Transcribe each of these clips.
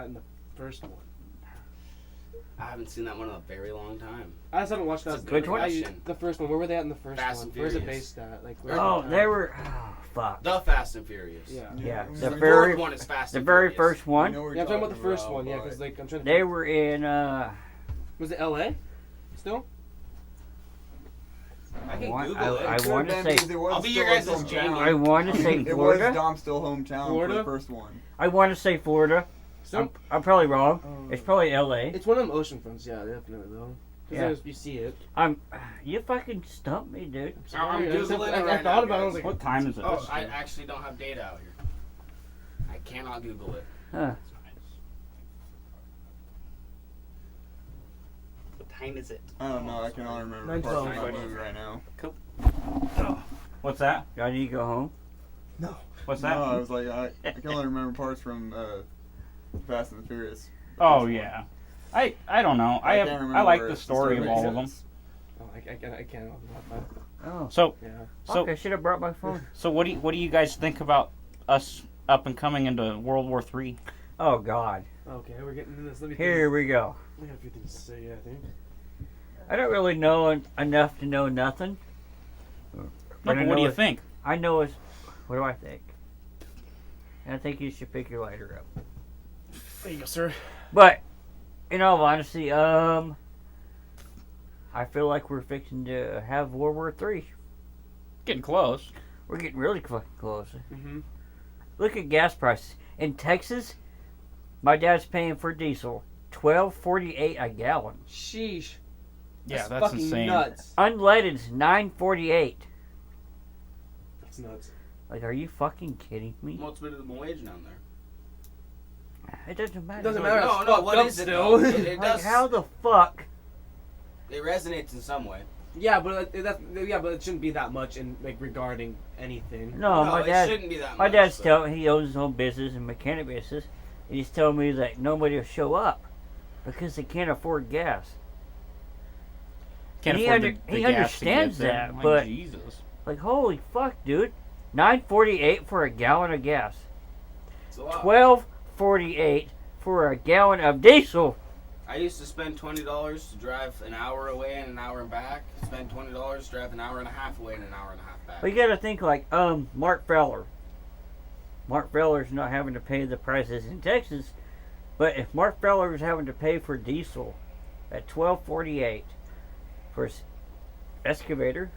at in the first one? I haven't seen that one in a very long time. I just haven't watched that. Which one? The first one. Where were they at in the first Fast one? and Where's it Furious. based at? Like, they were. Oh, fuck. The Fast and Furious. Yeah. The fourth one is Fast and very Furious. first one. Yeah, I'm talking about the first one. Yeah, because like I'm trying to. They were in. Was it L.A. Still? I can Google it. I want to say. I'll be your guys' Jamie. I want to say It Florida. was Dom's still hometown Florida? for the first one. I want to say Florida. Still? I'm probably wrong. It's probably L.A. It's one of them ocean fronts. Yeah, definitely though. Yeah. You see it. You fucking stumped me, dude. I'm Googling it I right thought now, about it. I was guys. like, What time is it? Oh, I actually don't have data out here. I cannot Google it. Huh. What time is it? I don't know. I can only remember parts of my movie right now. What's that? Do I need to go home? No. What's that? No, I was like, I can only remember parts from Fast and the Furious. Oh yeah. I don't know. I can't remember like where the the story of makes all of them. sense. Oh, I can't. Oh. So Yeah. Fuck, I should have brought my phone. so what do you guys think about us up and coming into World War III? Oh, God. Okay, we're getting into this. Let me Here we go. We have a few things to say, I think. I don't really know enough to know nothing. No, But but what do you think? I know it's... What do I think? I think you should pick your lighter up. There you go, sir. But, in all honesty, I feel like we're fixing to have World War III. Getting close. We're getting really fucking close. Mm-hmm. Look at gas prices. In Texas, my dad's paying for diesel $12.48 a gallon. Sheesh. Yeah, that's fucking insane. nuts. Unleaded's $9.48. That's nuts. Like, are you fucking kidding me? What's minimum wage down there? It doesn't matter. It doesn't matter. No, It's no, fucked what up is it still. though? It Like, does. how the fuck? It resonates in some way. Yeah, but but it shouldn't be that much in like regarding anything. No, no, my it dad. shouldn't be that My much. dad's but- telling he owns his own business and mechanic business, and he's telling me that nobody will show up because they can't afford gas. Can't He afford under- the he gas to understands get there. that, Like, but- Jesus. Like, holy fuck, dude! $9.48 for a gallon of gas. It's a lot. $12.48 for a gallon of diesel. I used to spend $20 to drive an hour away and an hour and back. Spend $20 to drive an hour and a half away and an hour and a half back. Well, you gotta think like, Mark Fowler. Mark Fowler's not having to pay the prices in Texas, but if Mark Fowler was having to pay for diesel at $12.48 for his excavator,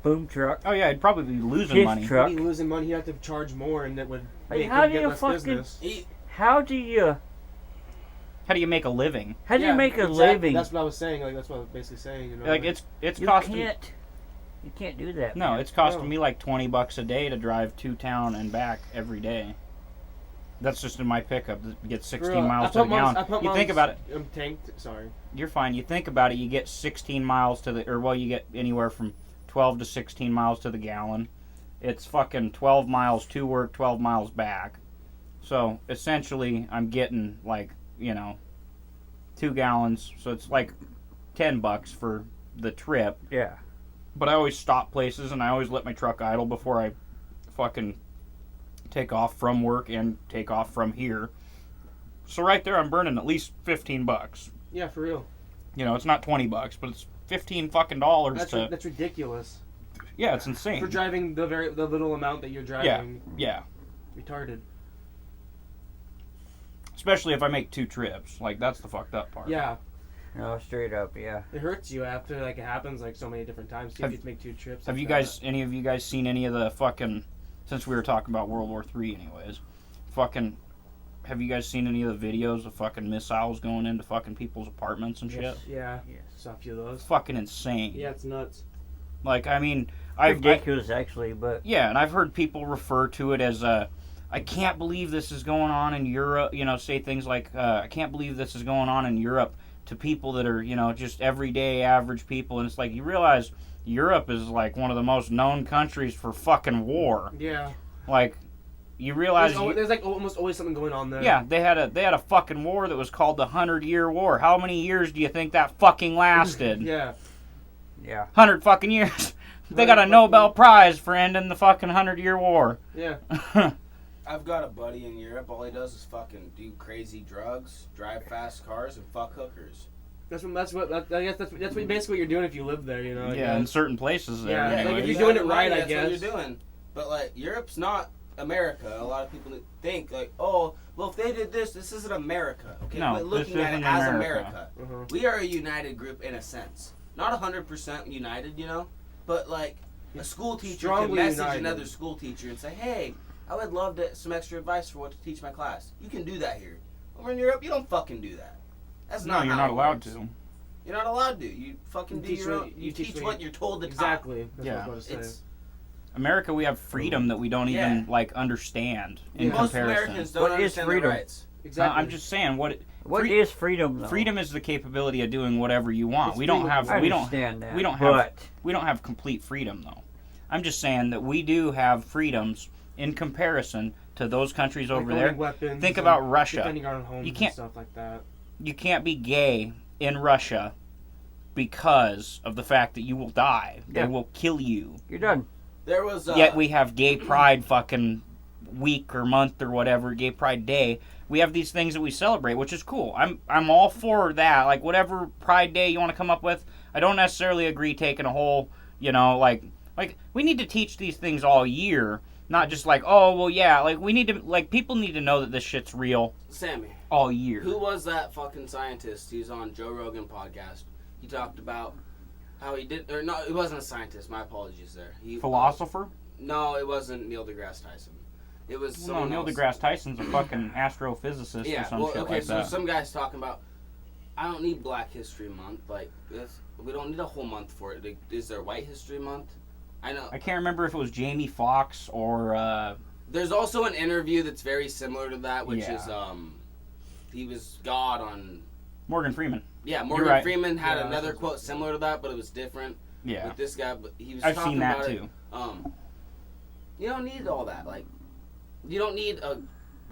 boom truck, Oh yeah, I'd probably be losing his money. truck. He'd be losing money. He'd have to charge more, and that would Like, make how him do get you less fucking- business. How do you How do you make a living? how do you Yeah, make a exactly. living? That's what I was saying. Like that's what I was basically saying. You know, Like it's you costing. can't do that. No, man. it's costing No. me like $20 a day to drive to town and back every day. That's just in my pickup. To get 16 miles to the gallon. You think about it. I'm tanked. Sorry. You're fine. You think about it. You get 16 miles to the, or well, you get anywhere from 12 to 16 miles to the gallon. It's fucking 12 miles to work, 12 miles back. So essentially, I'm getting like 2 gallons. So it's like $10 for the trip. Yeah. But I always stop places and I always let my truck idle before I fucking take off from work and take off from here. So right there, I'm burning at least $15. Yeah, for real. It's not $20, but it's $15 fucking dollars That's ridiculous. Yeah, it's insane. For driving the little amount that you're driving. Yeah. Retarded. Especially if I make 2 trips. Like, that's the fucked up part. Yeah. No, straight up, yeah. It hurts you after like it happens like so many different times. If you make 2 trips. Have like you that. guys, any of you guys seen any of the fucking, since we were talking about World War III anyways, fucking, have you guys seen any of the videos of fucking missiles going into fucking people's apartments and shit? Yes. Yeah. Yes. Saw a few of those. It's fucking insane. Yeah, it's nuts. Like, I mean, I've Ridiculous, actually, but yeah, and I've heard people refer to it as I can't believe this is going on in Europe. Say things like, I can't believe this is going on in Europe to people that are, just everyday average people. And it's like, you realize Europe is like one of the most known countries for fucking war. Yeah. Like, you realize There's like almost always something going on there. yeah, they had a fucking war that was called the 100-Year War. How many years do you think that fucking lasted? Yeah. 100 fucking years. They got a Nobel Prize for ending the fucking 100-Year War. Yeah. I've got a buddy in Europe. All he does is fucking do crazy drugs, drive fast cars, and fuck hookers. I guess that's basically what you're doing if you live there, you know. Yeah, in certain places there. Yeah, anyway. like if you're doing it right, I that's guess. what you're doing. But like Europe's not America. A lot of people think like, oh, well, if they did this isn't America. Okay, No, but looking this at it isn't as America. America, we are a united group in a sense. Not 100% united, you know, but like a school teacher Strongly can message united. another school teacher and say, hey, I would love some extra advice for what to teach my class. You can do that here. Over in Europe, you don't fucking do that. That's No, not you're how not it allowed works. to. You're not allowed to. You fucking do your own. You teach what you're told to Exactly. That's Yeah. what I was about to say. It's America, we have freedom that we don't even Yeah. like understand in Yeah. most comparison. Americans don't What is understand their freedom? rights. Exactly. I'm just saying what What is freedom, though? freedom is the capability of doing whatever you want. It's we don't free have I we don't understand that. we don't have but we don't have complete freedom though. I'm just saying that we do have freedoms in comparison to those countries Like over owning there. weapons Think and about Russia. defending our own homes You can't- and stuff like that. You can't be gay in Russia because of the fact that you will die. Yeah. They will kill you. you're done. There was Yet we have gay pride fucking week or month or whatever, gay pride day. We have these things that we celebrate, which is cool. I'm all for that. Like whatever pride day you want to come up with. I don't necessarily agree taking a whole, you know, like we need to teach these things all year, not just like, oh, well yeah, like we need to like people need to know that this shit's real Sammy. all year. Who was that fucking scientist? He's on Joe Rogan podcast. He talked about how he did, or no, it wasn't a scientist. My apologies there. Philosopher? No, it wasn't Neil deGrasse Tyson. It was No, someone Neil else. deGrasse Tyson's a fucking astrophysicist Yeah, or some well, shit okay, like so that. some guy's talking about, I don't need Black History Month. Like, we don't need a whole month for it. Like, is there White History Month? I know. I can't remember if it was Jamie Foxx or There's also an interview that's very similar to that, which Yeah. is, he was God on, Morgan Freeman. yeah, Morgan right. Freeman had Yeah, another that's quote similar to that, but it was different Yeah. with this guy, but he was I've talking seen that about too. it. You don't need all that. Like, you don't need a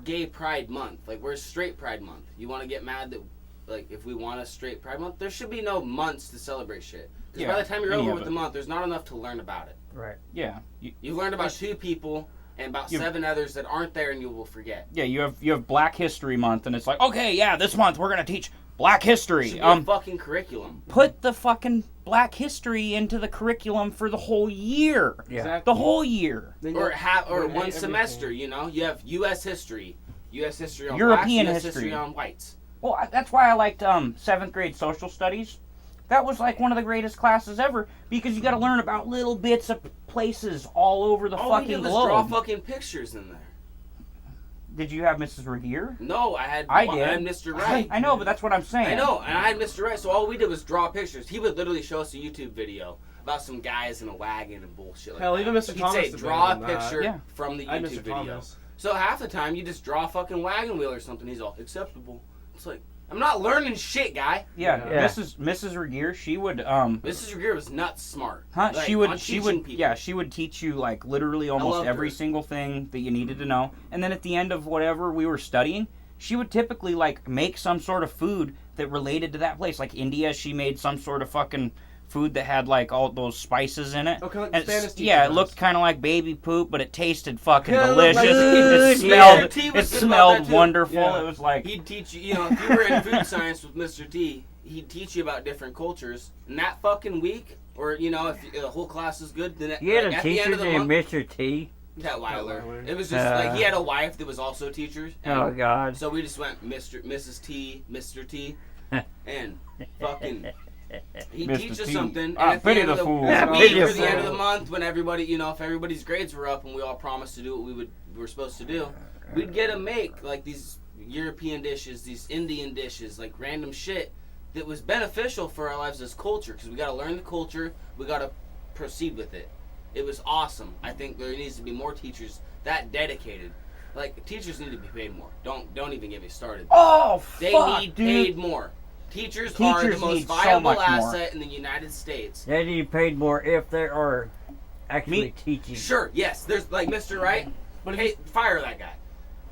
gay pride month. Like, we're straight pride month. You want to get mad that, like, if we want a straight pride month, there should be no months to celebrate shit. Because Yeah, by the time you're any over of with it. the month, there's not enough to learn about it. Right. Yeah. You've learned about 2 people and about You- 7 others that aren't there and you will forget. Yeah, you have Black History Month, and it's like, okay, yeah, this month we're gonna teach Black It History. should be a fucking curriculum. Put the fucking Black History into the curriculum for the whole year. Yeah. Exactly. The whole year. Then Or you- or then one everything. semester, you know? You have U.S. history. U.S. history on European blacks, history. U.S. history on whites. Well, that's why I liked 7th grade social studies. That was like one of the greatest classes ever because you got to learn about little bits of places all over the All we fucking did was draw globe. fucking pictures in there. Did you have Mrs. Regier? No, I had I did. Mr. Wright. I know, but that's what I'm saying. I know, and I had Mr. Wright, so all we did was draw pictures. He would literally show us a YouTube video about some guys in a wagon and bullshit like Hell, that. even Mr. He'd Thomas say, did draw a better than that. picture Yeah. from the I had YouTube Mr. video. Thomas. So half the time, you just draw a fucking wagon wheel or something. He's all, acceptable. It's like, I'm not learning shit, guy. Yeah, Yeah. Mrs. Regier, she would Mrs. Regier was nuts smart. Huh? Like, she on would teaching people. she would teach you like literally almost loved every her. single thing that you needed to know. And then at the end of whatever we were studying, she would typically like make some sort of food that related to that place. Like India, she made some sort of fucking food that had like all those spices in it. Okay, like And Spanish teacher yeah, it does. looked kind of like baby poop, but it tasted fucking Yeah, it looked delicious. like It food. smelled Yeah, T was it good about smelled that, too. wonderful. Yeah. It was like He'd teach you, you know, if you were in food science with Mr. T, he'd teach you about different cultures. And that fucking week, or, you know, if the whole class is good, then You had like, a at the end teacher of the named month, Mr. T. Tetweiler. Tetweiler. It was just like he had a wife that was also teachers. And Oh, God. So we just went Mrs. T, Mr. T, and fucking. He'd Mr. teach us T. something, and Ah, at the pity end of the the fool. week Pity or the the end of the fool. month, when everybody, you know, if everybody's grades were up and we all promised to do what we were supposed to do, we'd get to make like these European dishes, these Indian dishes, like random shit that was beneficial for our lives as culture, because we got to learn the culture, we got to proceed with it. It was awesome. I think there needs to be more teachers that dedicated. Like, teachers need to be paid more. Don't even get me started. oh They fuck, need dude. paid more. Teachers are the Teachers most need so viable much more. asset in the United States. They need paid more if they are actually Me- teaching. Sure, yes. There's like Mr. Wright, but hey, fire that guy.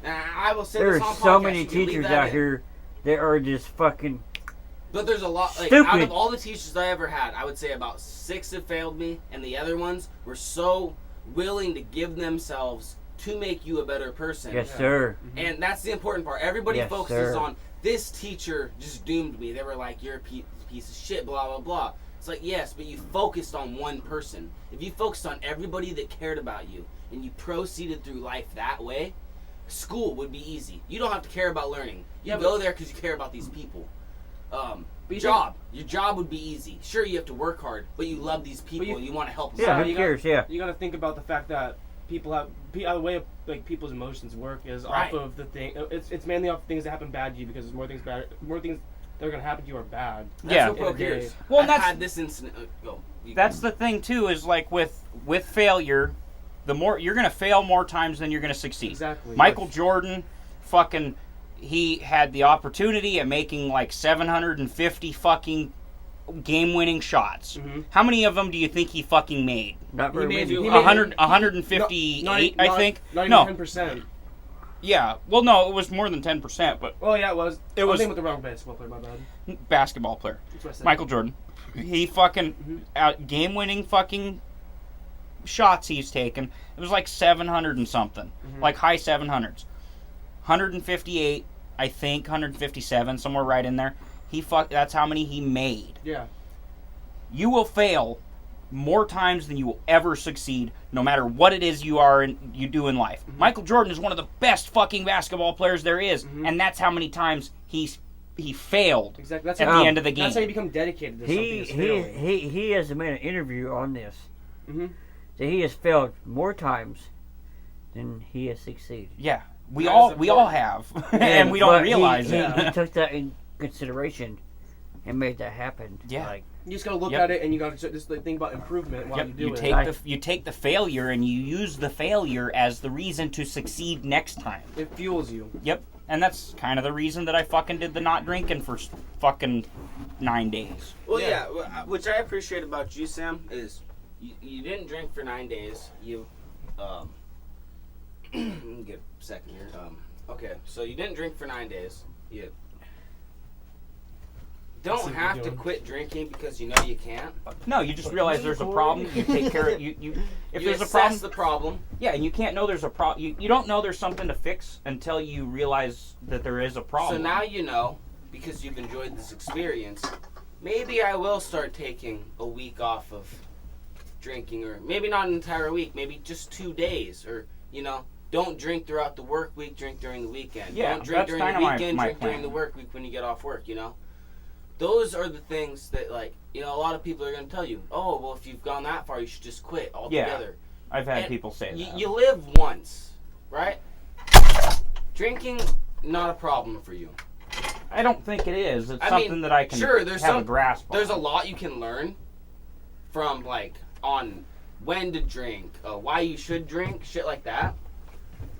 I will say There's this on so podcast, many you can leave teachers that out in. here that are just fucking. But there's a lot, like, Stupid. out of all the teachers I ever had, I would say about 6 have failed me, and the other ones were so willing to give themselves to make you a better person. Yes, sir. And that's the important part. Everybody Yes, focuses sir. on, this teacher just doomed me. They were like, you're a piece of shit, blah, blah, blah. It's like, yes, but you focused on one person. If you focused on everybody that cared about you and you proceeded through life that way, school would be easy. You don't have to care about learning. You go there because you care about these people. Your job would be easy. Sure, you have to work hard, but you love these people and you want to help them Yeah, out. who cares? Yeah. You got to think about the fact that people have the way like people's emotions work is Right. off of the thing. It's mainly off things that happen bad to you because more things that are gonna happen to you are bad. That's Yeah. what pro cares. Well, I've that's- had this incident. That's the thing too. Is like with failure, the more you're gonna fail more times than you're gonna succeed. Exactly. Michael Jordan, fucking, he had the opportunity at making like 750 fucking game-winning shots. Mhm. How many of them do you think he fucking made? Not very many. 158, I think. Not even No. 10%. Yeah. Well, no, it was more than 10%, but Oh yeah, it was. It was- I'm thinking with the wrong basketball player. My bad. basketball player. That's what I said. Michael Jordan. He fucking game-winning fucking shots he's taken. It was like 700 and something, like high 700s. 158, I think, 157, somewhere right in there. That's how many he made. Yeah. You will fail more times than you will ever succeed, no matter what it is you do in life. Michael Jordan is one of the best fucking basketball players there is, and that's how many times he failed Exactly. That's at how, the end of the game. That's how you become dedicated to something. is failing. He has made an interview on this. Mhm. That he has failed more times than he has succeeded. Yeah, we That all is have, and we don't But realize he, it. He took that in consideration and made that happen. Yeah. Like, You just gotta look Yep. at it and you gotta just like, think about improvement while you do you it. take you take the failure and you use the failure as the reason to succeed next time. It fuels you. Yep, and that's kind of the reason that I fucking did the not drinking for fucking 9 days. Well, Yeah. which I appreciate about you, Sam, is you didn't drink for 9 days. You, let me get a second here. Okay, so you didn't drink for 9 days. You see don't what have you're to doing. quit drinking because you know you can't. No, you just realize there's a problem. You take care of you. If You there's a assess problem, the problem. yeah, and you can't know there's a problem. You don't know there's something to fix until you realize that there is a problem. So now you know, because you've enjoyed this experience, maybe I will start taking a week off of drinking, or maybe not an entire week, maybe just 2 days, or, don't drink throughout the work week, drink during the weekend. Yeah, don't drink that's during the kinda weekend, my drink during plan. the work week when you get off work, Those are the things that, like, a lot of people are going to tell you, oh, well, if you've gone that far, you should just quit altogether. I've had And people say that. You live once, right? Drinking, not a problem for you. I don't think it is. It's I something mean, that I can sure, there's have a some- grasp on. There's a lot you can learn from, like, on when to drink, why you should drink, shit like that.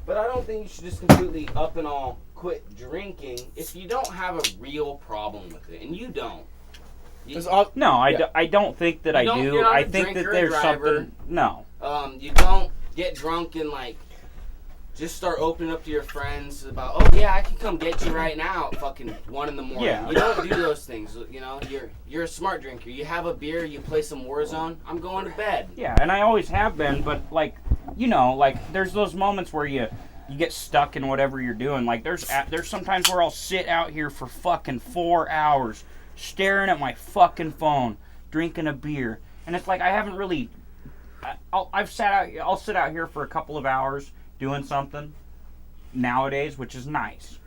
But I don't think you should just completely up and all quit drinking if you don't have a real problem with it, and you don't. No, Yeah. I don't think that You I don't- do. you're not I a think that drinker, there's driver. something. No. You don't get drunk and, like, just start opening up to your friends about, oh yeah, I can come get you right now at fucking 1 in the morning. Yeah. You don't do those things. You're a smart drinker. You have a beer, you play some Warzone. I'm going to bed. Yeah, and I always have been, but like, there's those moments where you get stuck in whatever you're doing. Like there's sometimes where I'll sit out here for fucking 4 hours staring at my fucking phone, drinking a beer, and it's like I haven't really. I'll sit out here for a couple of hours doing something nowadays, which is nice,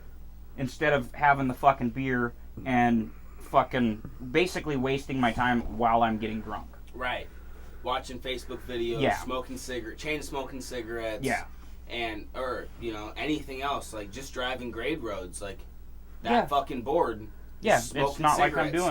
instead of having the fucking beer and fucking basically wasting my time while I'm getting drunk. Right. Watching Facebook videos, Yeah. chain smoking cigarettes. Yeah. Or anything else, like just driving grade roads, like that Yeah. fucking bored. Yeah, Smoking it's not like I'm cigarettes, doing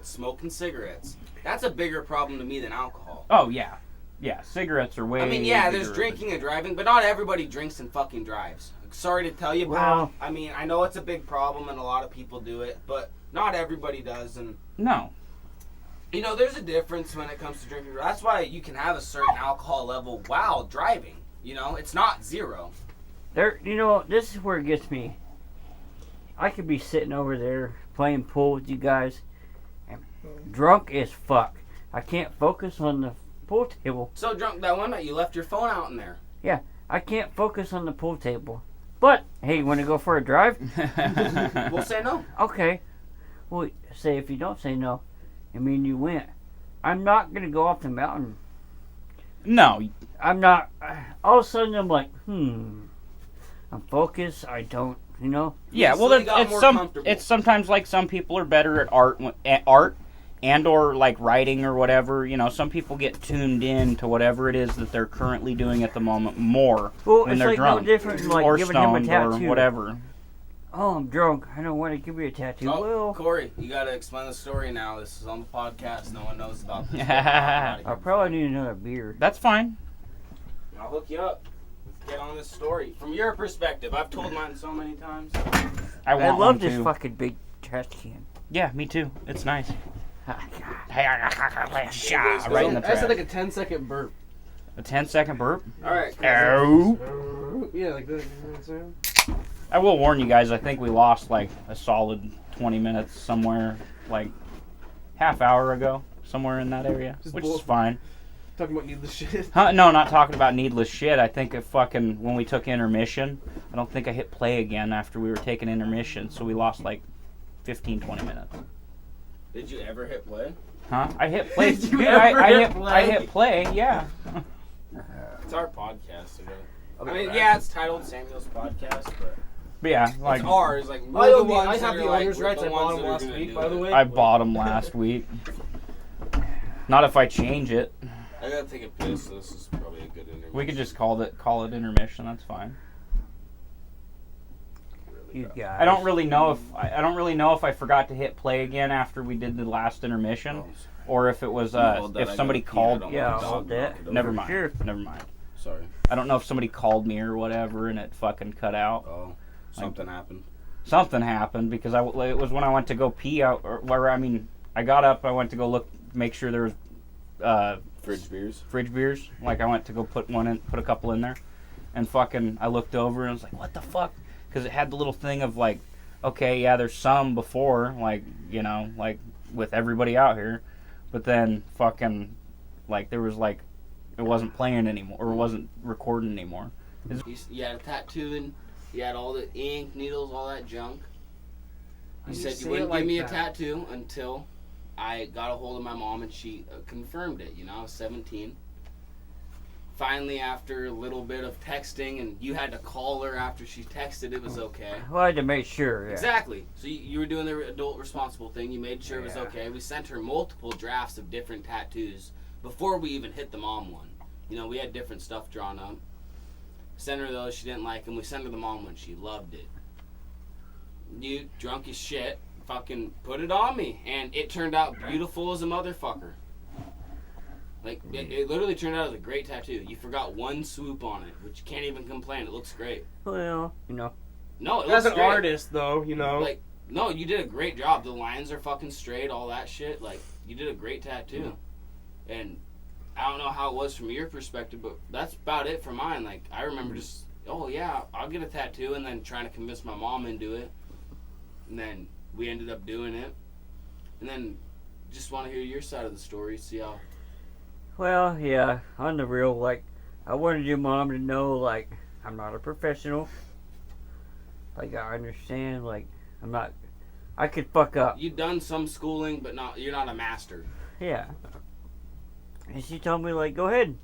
Smoking cigarettes. That's a bigger problem to me than alcohol. Oh yeah, yeah. Cigarettes are way. I mean, yeah, there's bigger. drinking and driving, but not everybody drinks and fucking drives. Sorry to tell you, pal. Wow. I mean, I know it's a big problem and a lot of people do it, but not everybody does. And No. there's a difference when it comes to drinking. That's why you can have a certain alcohol level while driving. It's not zero. This is where it gets me. I could be sitting over there playing pool with you guys, and drunk as fuck. I can't focus on the pool table. So drunk that one night you left your phone out in there. I can't focus on the pool table. But, hey, you want to go for a drive? We'll say no. Okay. Well, say if you don't say no, I mean you went. I'm not going to go off the mountain. No. I'm not. All of a sudden, I'm like, I'm focused. I don't, Yeah, well, Instantly got more comfortable. it's sometimes like some people are better at art and or like writing or whatever. Some people get tuned in to whatever it is that they're currently doing at the moment more Well, when it's they're like drunk no different than like or giving him a stoned or tattoo. whatever. Oh, I'm drunk. I don't want to give you a tattoo. Oh, Well, Corey, you gotta explain the story now. This is on the podcast. No one knows about this. I probably need another beer. That's fine. I'll hook you up. Let's get on this story from your perspective. I've told mine so many times. I want love one this too. fucking big trash can. Yeah, me too. It's nice. I Right in the said trash. like a 10-second burp. A 10-second burp. All right. Ow. Yeah, like that. You know what I'm saying? I will warn you guys, I think we lost like a solid 20 minutes somewhere, like half hour ago, somewhere in that area, Just which bull- is fine. Talking about needless shit. Huh? No, not talking about needless shit. I think when we took intermission, I don't think I hit play again after we were taking intermission, so we lost like 15, 20 minutes. Did you ever hit play? Huh? I hit play. Did you Dude, ever I hit hit play? play, yeah. It's our podcast. So I mean, yeah, it's titled Samuel's Podcast, but But yeah, like it's ours. Like we're I the own the, ones I that have are the like, owner's we're rights. the I ones bought them that are last gonna week, do by the it. way. I bought them last week. Not if I change it. I gotta take a piss, so this is probably a good interview. We could just call it intermission. That's fine. You guys. I don't really know if I forgot to hit play again after we did the last intermission, or if it was if somebody called. Yeah, I'll hold that. Never For mind. sure. Never mind. Sorry. I don't know if somebody called me or whatever and it fucking cut out. Oh, something happened. Something happened because it was when I went to go pee out, or where I got up. I went to go make sure there was fridge beers. Like I went to go put a couple in there, and fucking I looked over and I was like, what the fuck? Because it had the little thing of like, okay, yeah, there's some before, like, like with everybody out here, but then fucking, like, there was like, it wasn't playing anymore, or it wasn't recording anymore. You had a tattoo and you had all the ink, needles, all that junk. You said you wouldn't give me a tattoo until I got a hold of my mom and she confirmed it. I was 17. Finally, after a little bit of texting, and you had to call her after she texted, it was okay. Well, I had to make sure. Yeah. Exactly. So you were doing the adult responsible thing. You made sure it was okay. We sent her multiple drafts of different tattoos before we even hit the mom one. We had different stuff drawn up. Sent her those. She didn't like them. We sent her the mom one. She loved it. You, drunk as shit, fucking put it on me. And it turned out beautiful as a motherfucker. Like, it literally turned out as a great tattoo. You forgot one swoop on it, which you can't even complain. It looks great. Well, No, it As looks an great. artist, though, Like, no, you did a great job. The lines are fucking straight, all that shit. Like, you did a great tattoo. And I don't know how it was from your perspective, but that's about it for mine. Like, I remember just, oh yeah, I'll get a tattoo, and then trying to convince my mom into it. And then we ended up doing it. And then just want to hear your side of the story, see how... Well, yeah, on the real, like, I wanted your mom to know, like, I'm not a professional. Like, I understand, like, I could fuck up. You've done some schooling, but you're not a master. Yeah. And she told me, like, go ahead.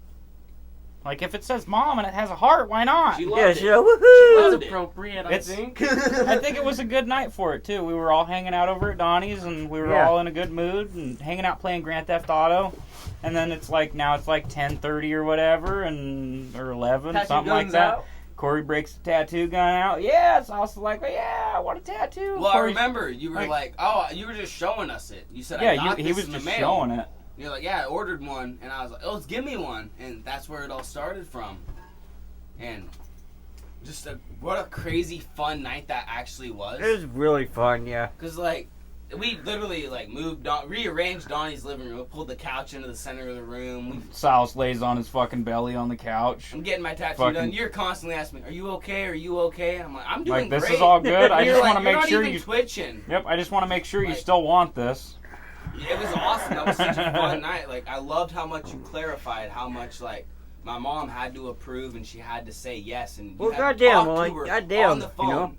Like if it says mom and it has a heart, why not? She loved Yeah, it. she woohoo! loved That's it. appropriate, It's- I think. I think it was a good night for it too. We were all hanging out over at Donnie's and we were Yeah. all in a good mood and hanging out playing Grand Theft Auto. And then it's like 10:30 or whatever, or 11, Tattoo something like guns that. out. Corey breaks the tattoo gun out. Yeah, it's also like, oh, yeah, I want a tattoo. Well, I Corey's- remember you were like, oh, you were just showing us it. You said, I Yeah, got he this was in the just mail. showing it. You're like, yeah, I ordered one, and I was like, oh, let's give me one, and that's where it all started from. And just what a crazy fun night that actually was. It was really fun, yeah. Cause like we literally like rearranged Donnie's living room, pulled the couch into the center of the room. Silas lays on his fucking belly on the couch. I'm getting my tattoo Fucking- done. You're constantly asking me, "Are you okay? Are you okay?" And I'm like, "I'm doing Like, this great." is all good. I You're just like, want to "You're make not sure even you. twitching." Yep, I just want to make sure you Like- still want this. It was awesome. That was such a fun night. Like I loved how much you clarified how much like my mom had to approve and she had to say yes, and you Well, had to goddamn, talk well, to like, her goddamn, on the phone. you know?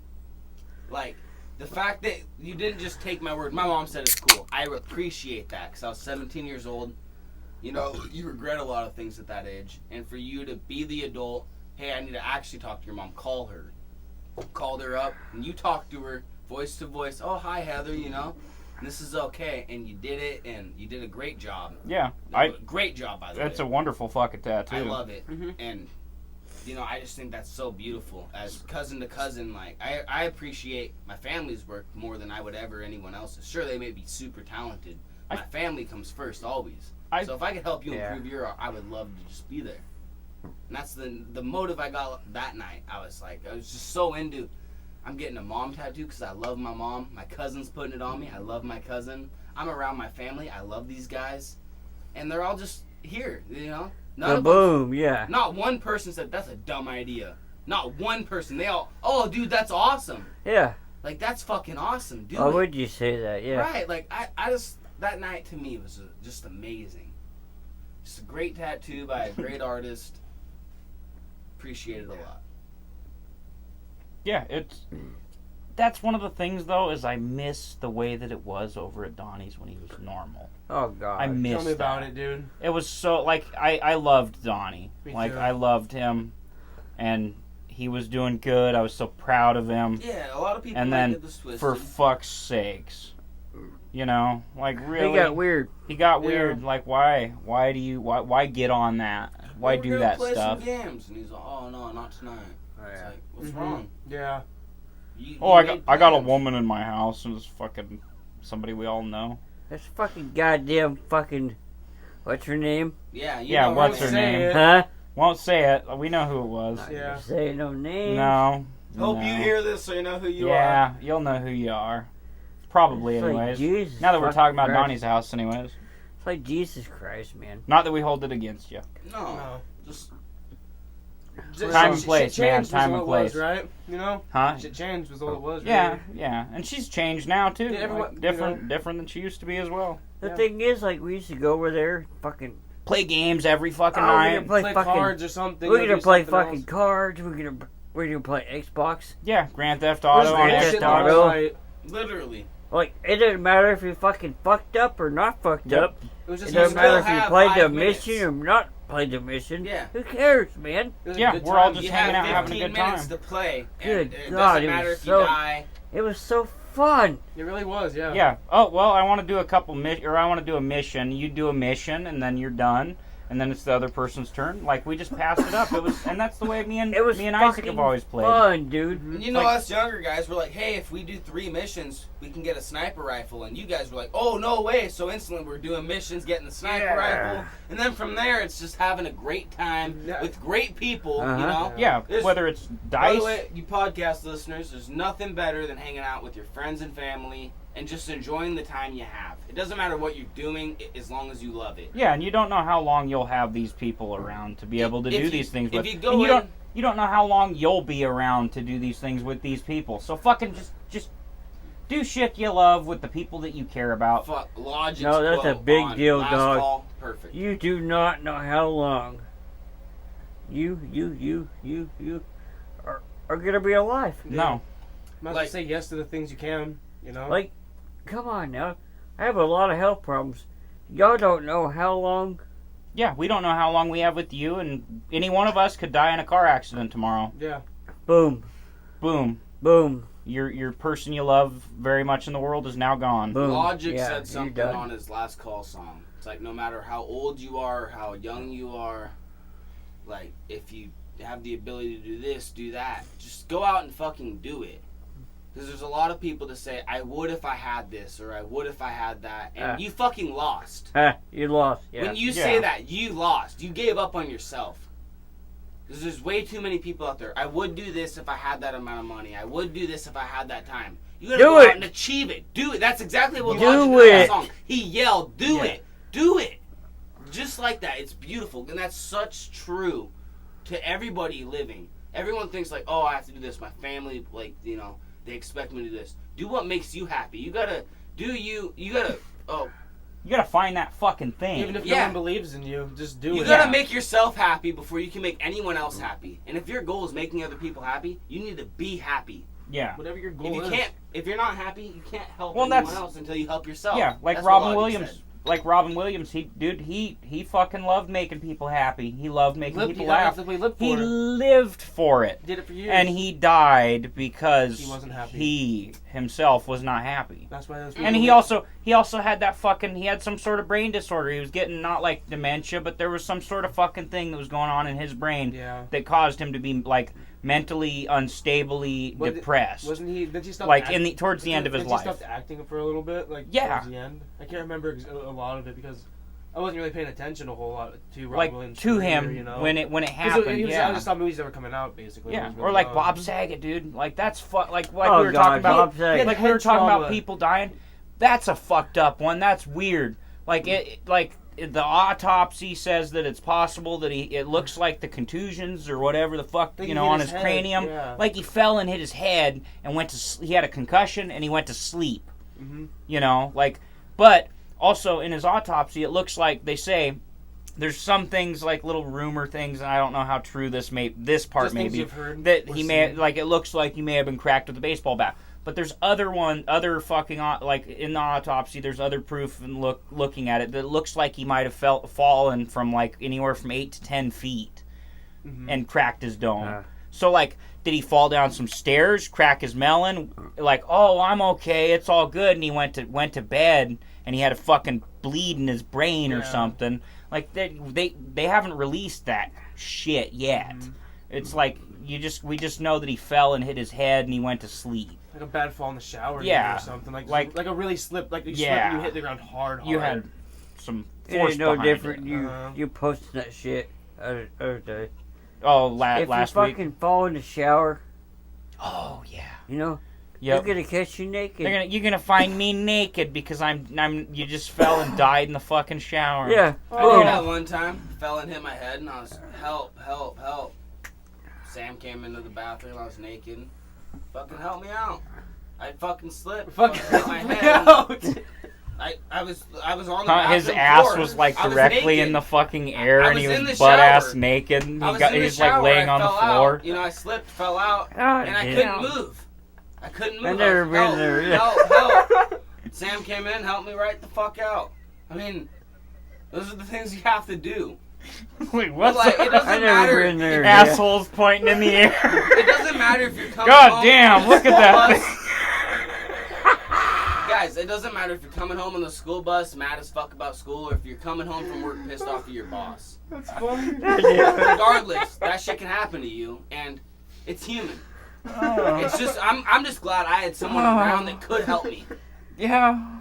Like, the fact that you didn't just take my word. My mom said it's cool. I appreciate that because I was 17 years old. You know, you regret a lot of things at that age. And for you to be the adult, hey, I need to actually talk to your mom. Call her. Called her up, and you talked to her, voice to voice. Oh, hi, Heather, you know. And this is okay. And you did it, and you did a great job. Yeah. Great job, by the way. That's a wonderful fucking tattoo. I love it. Mhm. And, you know, I just think that's so beautiful. As cousin to cousin, like, I appreciate my family's work more than I would ever anyone else's. Sure, they may be super talented. My family comes first, always. So if I could help you improve your art, I would love to just be there. And that's the motive I got that night. I was just so into, I'm getting a mom tattoo because I love my mom. My cousin's putting it on me. I love my cousin. I'm around my family. I love these guys. And they're all just here, you know? Boom, yeah. Not one person said, that's a dumb idea. Not one person. They all, oh, dude, that's awesome. Yeah. Like, that's fucking awesome, dude. Why would you say that? Yeah. Right, like, I just, that night to me was just amazing. Just a great tattoo by a great artist. Appreciate it a lot. Yeah, that's one of the things though, is I miss the way that it was over at Donnie's when he was normal. Oh, God. I miss Tell me about that. it, dude. It was so, like, I loved Donnie. Me Like, too. I loved him, and he was doing good. I was so proud of him. Yeah, a lot of people And might then, get this twisted. for fuck's sakes, you know, like, really, He got weird. He got Yeah. weird. Like, why get on that? Why We're do gonna that play stuff? some games. And he's like, oh, no, not tonight. It's like, what's Mhm. wrong? Yeah. Oh, I made got a plans. woman in my house, and it's fucking somebody we all know. That's fucking goddamn fucking. What's her name? Yeah, you Yeah, know what's her her Say name? it. Huh? Won't say it. We know who it was. Yeah. Say no name. No. Hope no. you hear this so you know who you are. Yeah, you'll know who you are. Probably, It's like, anyways. Jesus Now that we're talking about fucking Christ. Donnie's house, anyways. It's like Jesus Christ, man. Not that we hold it against you. No, No. just Time and Shit place, man. changed was Time all and it was, place. right? You know? Huh? Shit changed was all it was, Yeah, really. yeah. And she's changed now, too. Yeah, everyone- Like, different than she used to be as well. The Yeah. thing is, like, we used to go over there, fucking. Play games every fucking Oh, we're night. gonna play Play fucking- cards or something. We're or gonna do play something fucking else. cards. We're gonna play Xbox. Yeah, Grand Theft We're Auto just on Grand bullshitting Theft all Auto. night. literally. Like, it doesn't matter if you fucking fucked up or not fucked Yep. up. It was It just doesn't still matter if you have played the 5 minutes. mission or not played the mission. Yeah. Who cares, man? It was a Yeah, good we're all time. just You hanging have out, having a 15 good minutes time. to play. Good and it God, doesn't it matter was if so- you die. It was so fun. It really was, yeah. Yeah. Oh well, I want to do a couple I want to do a mission. You do a mission, and then you're done, and then it's the other person's turn. Like we just passed it up. It was, and that's the way me and It was Isaac have fucking always played. fun, dude. And you know, Like- us younger guys were like, hey, if we do 3 missions, we can get a sniper rifle. And you guys were like, oh, no way. So instantly we're doing missions, getting the sniper Yeah. rifle. And then from there, it's just having a great time Yeah. with great people, Uh-huh. you know? Yeah, There's- whether it's By dice. the way, you podcast listeners, there's nothing better than hanging out with your friends and family and just enjoying the time you have. It doesn't matter what you're doing as long as you love it. Yeah, and you don't know how long you'll have these people around to be able to If do you- these things if with. you go and in- you don't know how long you'll be around to do these things with these people. So fucking just do shit you love with the people that you care about. Fuck, Logic's No, that's a quote big on deal, Last dog. Call, perfect. You do not know how long you are gonna be alive. No. Might as well Like- say yes to the things you can, you know? Like, come on now. I have a lot of health problems. Y'all don't know how long. Yeah, we don't know how long we have with you, and any one of us could die in a car accident tomorrow. yeah. Boom, Boom. boom, Your person you love very much in the world is now gone. boom. Logic Yeah, said you're something done. on his Last Call song. It's like no matter how old you are, how young you are, like if you have the ability to do this, do that, just go out and fucking do it. Because there's a lot of people that say, I would if I had this, or I would if I had that, and you fucking lost. You lost. Yeah. When you Yeah. say that, you lost. You gave up on yourself. Because there's way too many people out there. I would do this if I had that amount of money. I would do this if I had that time. You gotta Do go it. out and achieve it. Do it. That's exactly what Do Logic did in that it. song. He yelled, "Do Yeah. it, do it," just like that. It's beautiful, and that's such true to everybody living. Everyone thinks like, "Oh, I have to do this." My family, like, you know, they expect me to do this. Do what makes you happy. You gotta do you. You gotta. Oh, You gotta find that fucking thing. Even if no Yeah. one believes in you, just do You it. gotta make yourself happy before you can make anyone else happy. And if your goal is making other people happy, you need to be happy. Yeah. Whatever your goal If you is. can't, if you're not happy, you can't help Well, anyone that's- else until you help yourself. Yeah, like That's what Robin Logic Williams. said. Like Robin Williams, he fucking loved making people happy. He loved making Lived, people that's laugh. what he lived for. He lived for it. Did it for years. And he died because He wasn't happy. he himself was not happy. That's why those And he also had that fucking, he had some sort of brain disorder. He was getting not like dementia, but there was some sort of fucking thing that was going on in his brain Yeah. that caused him to be like mentally unstably What- depressed. Wasn't he? Did he stop? Like towards the end of his Did life. he stop acting for a little bit? Like Yeah. towards the end. I can't remember a lot of it because I wasn't really paying attention a whole lot to Robin Like Williams' to career, him you know? when it 'Cause happened. he was, Yeah. I just saw movies that were coming out basically. when Yeah, he was or really like young. Bob Saget, dude. Like that's like we Oh, were God, talking about. Bob Saget. Like we were Head talking about trauma. people dying. That's a fucked up one. That's weird. Like the autopsy says that it's possible that it looks like the contusions or whatever the fuck Think you he know hit on his his head, cranium. yeah. Like he fell and hit his head and he had a concussion and he went to sleep. Mm-hmm. You know, like, but also in his autopsy, it looks like they say there's some things like little rumor things, and I don't know how true this part Just may things be, you've heard that or he may seen. like it looks like he may have been cracked with a baseball bat. But there's other fucking like in the autopsy, there's other proof and looking at it that it looks like he might have fallen from like anywhere from 8 to 10 feet Mm-hmm. and cracked his dome. Yeah. So like, did he fall down some stairs, crack his melon? Like, oh, I'm okay, it's all good, and he went to bed and he had a fucking bleed in his brain or Yeah. something. Like they haven't released that shit yet. Mm-hmm. It's like we just know that he fell and hit his head and he went to sleep. Like a bad fall in the shower, Yeah. or something like Like- a really slip, like you slip Yeah. and you hit the ground hard. You had some It force ain't no behind different. it. You posted that shit other day. Oh, If last you week. fucking fall in the shower, Oh yeah. you know, Yep. they're gonna catch you naked. You're gonna find me naked because you just fell and died in the fucking shower. Yeah. I Boom. did that one time, fell and hit my head, and I was, help, help, help. Sam came into the bathroom, I was naked. Fucking help me out. I fucking slipped. Fucking hit my help me head. out. I was on the bathroom His ass floor. was like I was directly naked. in the fucking air, I and he was in was the butt ass shower. naked. And I he was got in the he's like shower, laying I on the fell floor. Out. You know, I slipped, fell out, God and I damn. couldn't move. I couldn't move. I've never I was, been help, there, yeah. Help, help. Sam came in, helped me right the fuck out. I mean, those are the things you have to do. Wait, But what's like, it doesn't I never matter. been there. assholes pointing in the air? It doesn't matter if you're coming God home damn! on the Look at school that. bus. Guys, it doesn't matter if you're coming home on the school bus mad as fuck about school, or if you're coming home from work pissed off at your boss. That's funny. Regardless, that shit can happen to you, and it's human. It's just I'm just glad I had someone around that could help me. Yeah.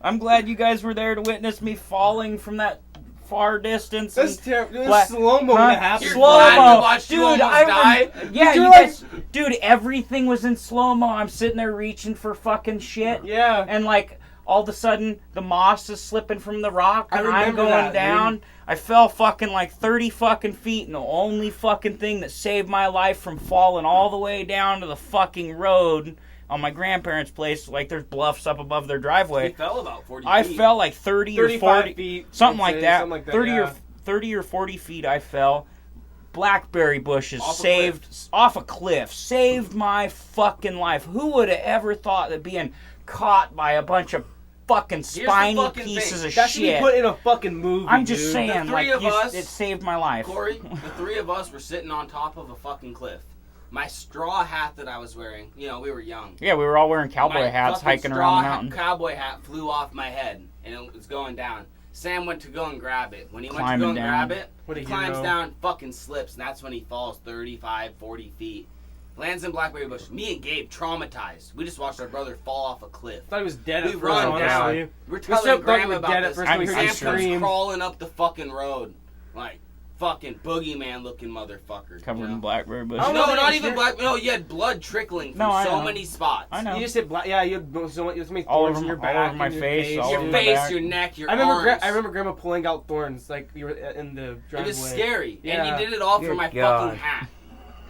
I'm glad you guys were there to witness me falling from that far distance. That's and terrible. It Black- was slow mo Huh? when it happened. You're Slow-mo. glad we watched you Dude, almost I die. Yeah, You're you like- guys, dude, everything was in slow mo. I'm sitting there reaching for fucking shit. Yeah. And like all of a sudden the moss is slipping from the rock I and I'm remember going that, down. dude. I fell fucking like 30 fucking feet, and the only fucking thing that saved my life from falling all the way down to the fucking road on my grandparents' place, like there's bluffs up above their He driveway. fell about 40 I feet. fell like 30 or 35 40 feet. something I'd like say, that. something like that, 30 yeah. or 30 or 40 feet I fell. Blackberry bushes Off a saved off a cliff, saved my fucking life. Who would have ever thought that being caught by a bunch of fucking the spiny fucking pieces thing. of That should be shit? put in a fucking movie. I'm just dude. saying, The like, three of us- it saved my life. Corey, the three of us were sitting on top of a fucking cliff. My straw hat that I was wearing, you know, we were young. Yeah, we were all wearing cowboy My hats, fucking hiking straw around the mountain. Cowboy hat flew off my head, and it was going down. Sam went to go and grab it. When he went to Climbing go and down. grab it, What a he climbs hero. down, fucking slips, and that's when he falls 35, 40 feet. Lands in Blackberry Bush. Me and Gabe traumatized. We just watched our brother fall off a cliff. I thought he was dead We at first, run down. honestly. We're still telling thought Grandma we were about dead at this. first when we heard Sam you comes scream. crawling up the fucking road. Like, fucking boogeyman looking motherfucker. Covered you know? in blackberry I bushes. don't No, know, not you're- even black. No, you had blood trickling from No, I so know. many spots. I know. You just hit black. Yeah, you had so many All thorns over in your my- back, all over my in your face, all Your over my face, back. your neck, your I remember. arms. I remember Grandma pulling out thorns like you were in the It driveway. was scary, Yeah. and you did it all for Good my God. fucking hat.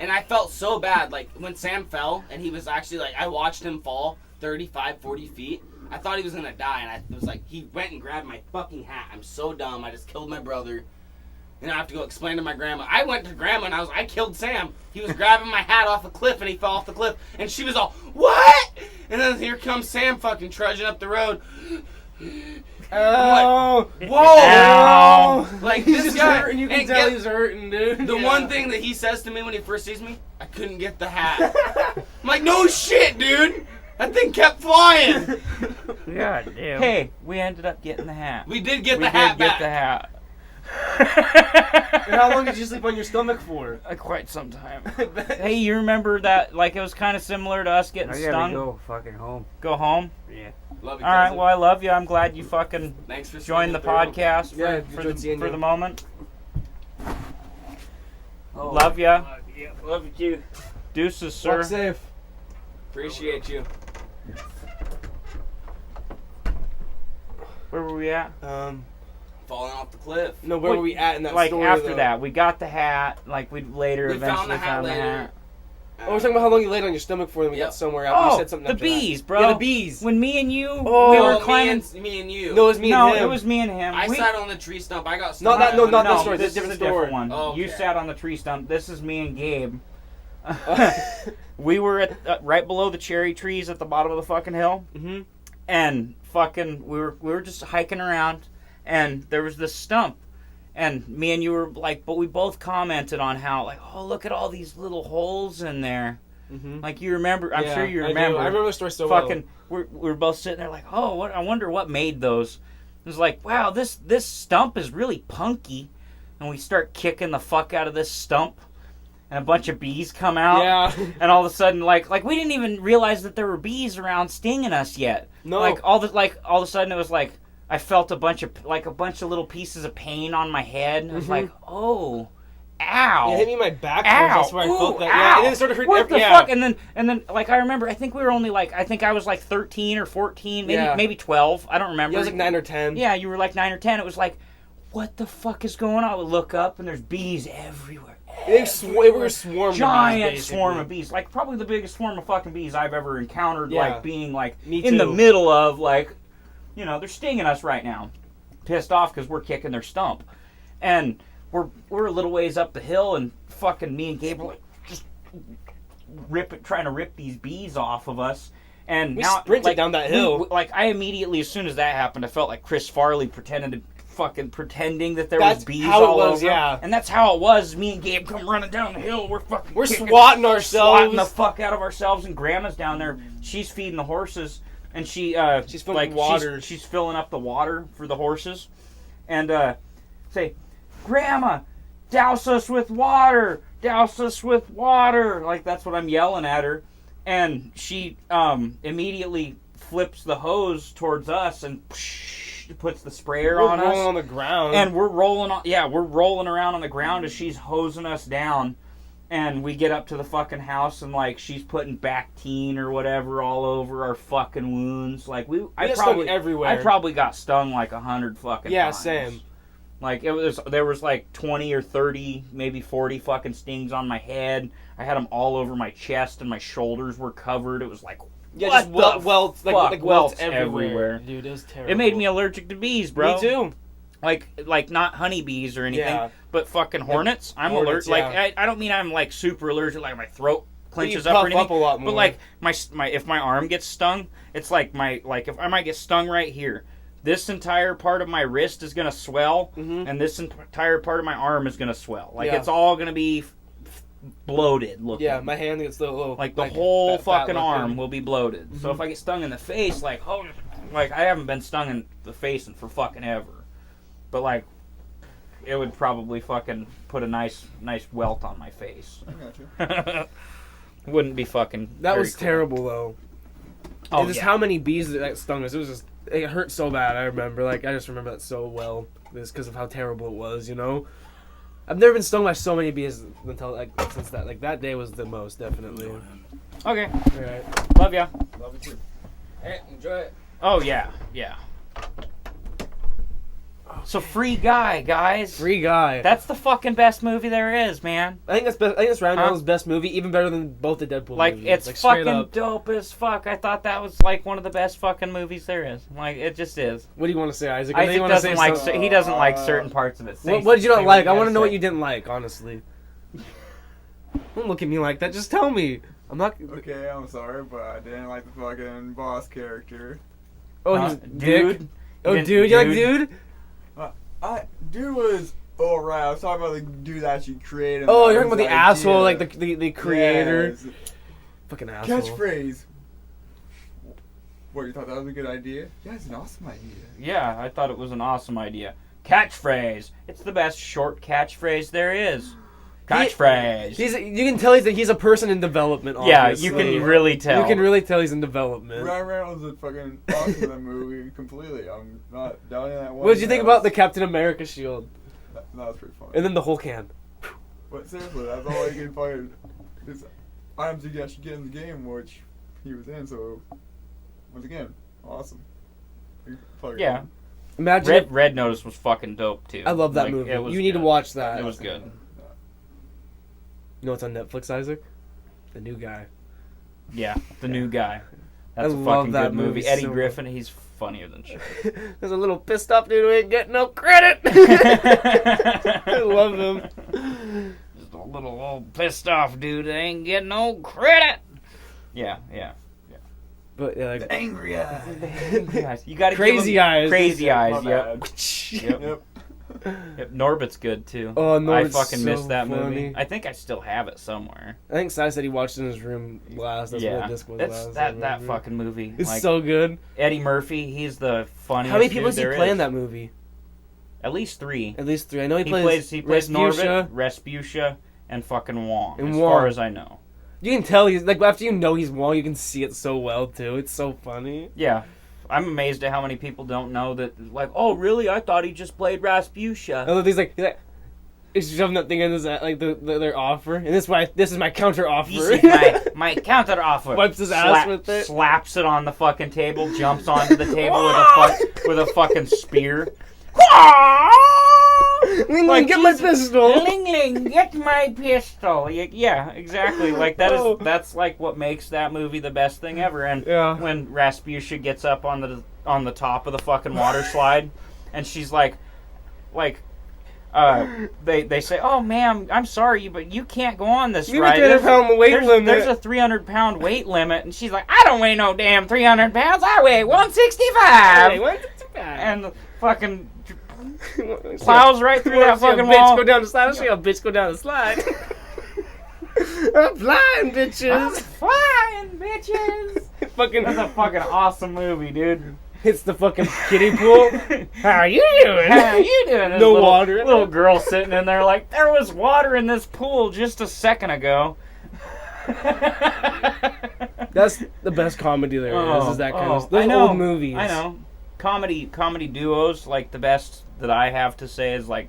And I felt so bad, like when Sam fell, and he was actually like, I watched him fall 35, 40 feet. I thought he was gonna die, and it was like he went and grabbed my fucking hat. I'm so dumb. I just killed my brother. And I have to go explain to my grandma. I went to grandma and I killed Sam. He was grabbing my hat off a cliff and he fell off the cliff. And she was all, what? And then here comes Sam fucking trudging up the road. Oh, like, whoa! Ow. Like He's this just guy, hurting. You can and tell get- he's hurting, dude. The one thing that he says to me when he first sees me, I couldn't get the hat. I'm like, no shit, dude. That thing kept flying. God damn. Hey, we ended up getting the hat. We did get We the hat did get back. the hat. And how long did you sleep on your stomach for? Quite some time. Hey, you remember that? Like, it was kind of similar to us getting I gotta stung. go fucking home. Go home. Yeah. Love you, All right. cousin. Well, I love you. I'm glad you fucking Thanks for joined the sticking through. podcast Yeah, for, enjoyed seeing for you. the moment. Oh, Love ya. Yeah, love you too. Deuces, sir. Walk safe. Appreciate you. Where were we at? Falling off the cliff. No, where were we at in that Like story? after though? that, we got the hat. Like we later We eventually found the hat later. Oh, we're talking about how long you laid on your stomach for, and we Yep. got somewhere else. You Oh, said something the after that. bees, bro. Yeah, the bees. When me and you, Oh. we were No, climbing. me and you. No, it was me No, and him. it was me and him. I We- sat on the tree stump. I got No, stuck. that- no, not no, this story. This This is is a a different different one. Oh, You okay. sat on the tree stump. This is me and Gabe. We were at right below the cherry trees at the bottom of the fucking hill, Mm-hmm. and fucking we were just hiking around, and there was this stump, and me and you were like, but we both commented on how like, oh, look at all these little holes in there. Mm-hmm. Like you remember? I'm sure you I remember. do. I remember the story so Fucking, we were both sitting there like, oh, what? I wonder what made those. It was like, wow, this stump is really punky, and we start kicking the fuck out of this stump, and a bunch of bees come out. Yeah. And all of a sudden, like we didn't even realize that there were bees around stinging us yet. No. Like all of a sudden it was like I felt a bunch of little pieces of pain on my head, and I was Mhm. like, oh, ow. It hit me in my back. Ow! That's where I felt Ooh, that. ow. Yeah. And then it started hurting. What the yeah. fuck? And then, like, I remember, I think we were only like, I think I was like 13 or 14, maybe 12. I don't remember. Yeah, it was like 9 or 10. Yeah, you were like 9 or 10. It was like, what the fuck is going on? I would look up, and there's bees everywhere. They were swarmed. Giant bees, swarm of bees. Like, probably the biggest swarm of fucking bees I've ever encountered, Yeah. like, being, like, Me in the too. middle of, like, you know, they're stinging us right now. Pissed off because we're kicking their stump. And we're a little ways up the hill, and fucking me and Gabe were like, just trying to rip these bees off of us. And We now, sprinted like, down that hill. like, I immediately, as soon as that happened, I felt like Chris Farley pretending that there That's was bees how it all was, over. yeah. And that's how it was. Me and Gabe come running down the hill. We're kicking, swatting ourselves. swatting the fuck out of ourselves. And Grandma's down there. She's feeding the horses, and she's filling water. She's filling up the water for the horses, and say, Grandma, douse us with water. Douse us with water. Like that's what I'm yelling at her, and she immediately flips the hose towards us and puts the sprayer We're on rolling us. on the ground. And we're rolling around on the ground as she's hosing us down. And we get up to the fucking house, and like she's putting Bactine or whatever all over our fucking wounds. Like I got stung everywhere. I probably got stung like 100 fucking Yeah, times. same. Like there was like 20 or 30, maybe 40 fucking stings on my head. I had them all over my chest, and my shoulders were covered. It was like, yeah, what just welts, fuck? like welts Welts everywhere. everywhere. Dude, it was terrible. it made me allergic to bees, bro. Me too. Like not honeybees or anything, Yeah. but fucking hornets. I'm Hornets, allergic. yeah. Like I don't mean I'm like super allergic, like my throat clenches you up or puff anything. up a lot more. But like my if my arm gets stung, it's like if I might get stung right here. This entire part of my wrist is gonna swell, Mhm. and this entire part of my arm is gonna swell. Like Yeah. it's all gonna be bloated looking. Yeah, my hand gets a little Like the whole fat fucking looking. arm will be bloated. So if I get stung in the face, like I haven't been stung in the face for fucking ever. But like, it would probably fucking put a nice welt on my face. I got you. Wouldn't be fucking. That very was cool. terrible though. Oh, And just yeah. how many bees that stung us. It was just, it hurt so bad. I remember, like, I just remember that so well. This because of how terrible it was, you know. I've never been stung by so many bees until since that. Like that day was the most, definitely. Okay, All right. love ya. Love you too. Hey, enjoy it. Oh yeah, yeah. So Free Guy, guys. Free Guy. That's the fucking best movie there is, man. I think that's best. I think that's Ryan Reynolds' best movie, even better than both the Deadpool Like, movies. it's straight fucking up. dope as fuck. I thought that was like one of the best fucking movies there is. Like, it just is. What do you want to say, Isaac? I know you Isaac wanna doesn't say like. something. He doesn't like certain parts of it. What did you not like? I want to know what say. you didn't like, honestly. Don't look at me like that. Just tell me. I'm not. Okay, I'm sorry, but I didn't like the fucking boss character. Oh, Huh? he's Dude? Dick. Oh, You didn't- dude. You like dude? Dude was alright. I was talking about the dude that actually created him. Oh, That you're talking was about the idea. asshole, like the creator. Yes. Fucking asshole. Catchphrase. What, you thought that was a good idea? Yeah, it's an awesome idea. Yeah, I thought it was an awesome idea. Catchphrase. It's the best short catchphrase there is. Catchphrase. You can tell he's a person in development. Yeah, Obviously. you can really tell. You can really tell he's in development. Ryan Reynolds is fucking awesome in that movie completely. I'm not doubting that one. What did you think about the Captain America shield? That was pretty funny. And then the whole can. But seriously, that's all I can find. Is items you actually get in the game, which he was in. So once again, awesome. Yeah. Imagine. Red Notice was fucking dope too. I love that Like, movie. it was You need to good. watch that. It was good. You know what's on Netflix, Isaac? The New Guy. Yeah, the new guy. That's I a love fucking that good movie. movie Eddie so Griffin, he's funnier than shit. There's a little pissed off dude who ain't getting no credit. I love him. Just a little old pissed off dude that ain't getting no credit. Yeah. But yeah, like, Angry eye. You gotta Crazy give him Eyes. Crazy Eyes. My Yep. bad. Yep. Yep. Yep. Norbit's good too. Oh, Norbit's I fucking so missed that funny. movie. I think I still have it somewhere. I think Silas said he watched it in his room last. That's where Yeah, the disc was that's last. I that remember. fucking movie. It's Like, so good. Eddie Murphy, he's the funniest. How many people dude does he there play is. in that movie? At least 3. At least 3. I know he He plays. plays Rasputia. Norbit, Rasputia, and fucking Wong. And as Wong. far as I know. You can tell he's like after you know he's Wong, you can see it so well too. It's so funny. Yeah. I'm amazed at how many people don't know that. Like, oh, really? I thought he just played Rasputia. I love he's like he's shoving that thing in his like their offer, and this is my counter offer. This is my counter offer. Wipes his ass with it. Slaps it on the fucking table. Jumps onto the table with a fucking spear. Ling, Like, get my Jesus. pistol. Ling Ling, get my pistol. Yeah, exactly. Like that's like what makes that movie the best thing ever. And Yeah. when Rasputia gets up on the top of the fucking water slide, and she's like, they say, "Oh, ma'am, I'm sorry, but you can't go on this You ride. need a 300-pound weight limit." There's a 300-pound weight limit," and she's like, "I don't weigh no damn 300 pounds. I weigh 165." Hey, what's it bad? And the fucking plows right through that fucking bitch wall. go down the slide. See a bitch go down the slide. I'm flying, bitches. I'm flying, bitches. Fucking That's a fucking awesome movie, dude. hits the fucking kiddie pool. How you doing? How you doing? This No little, water in Little it. girl sitting in there like, there was water in this pool just a second ago. That's the best comedy there is that kind of those I know, old movies. I know. Comedy duos, like the best that I have to say is like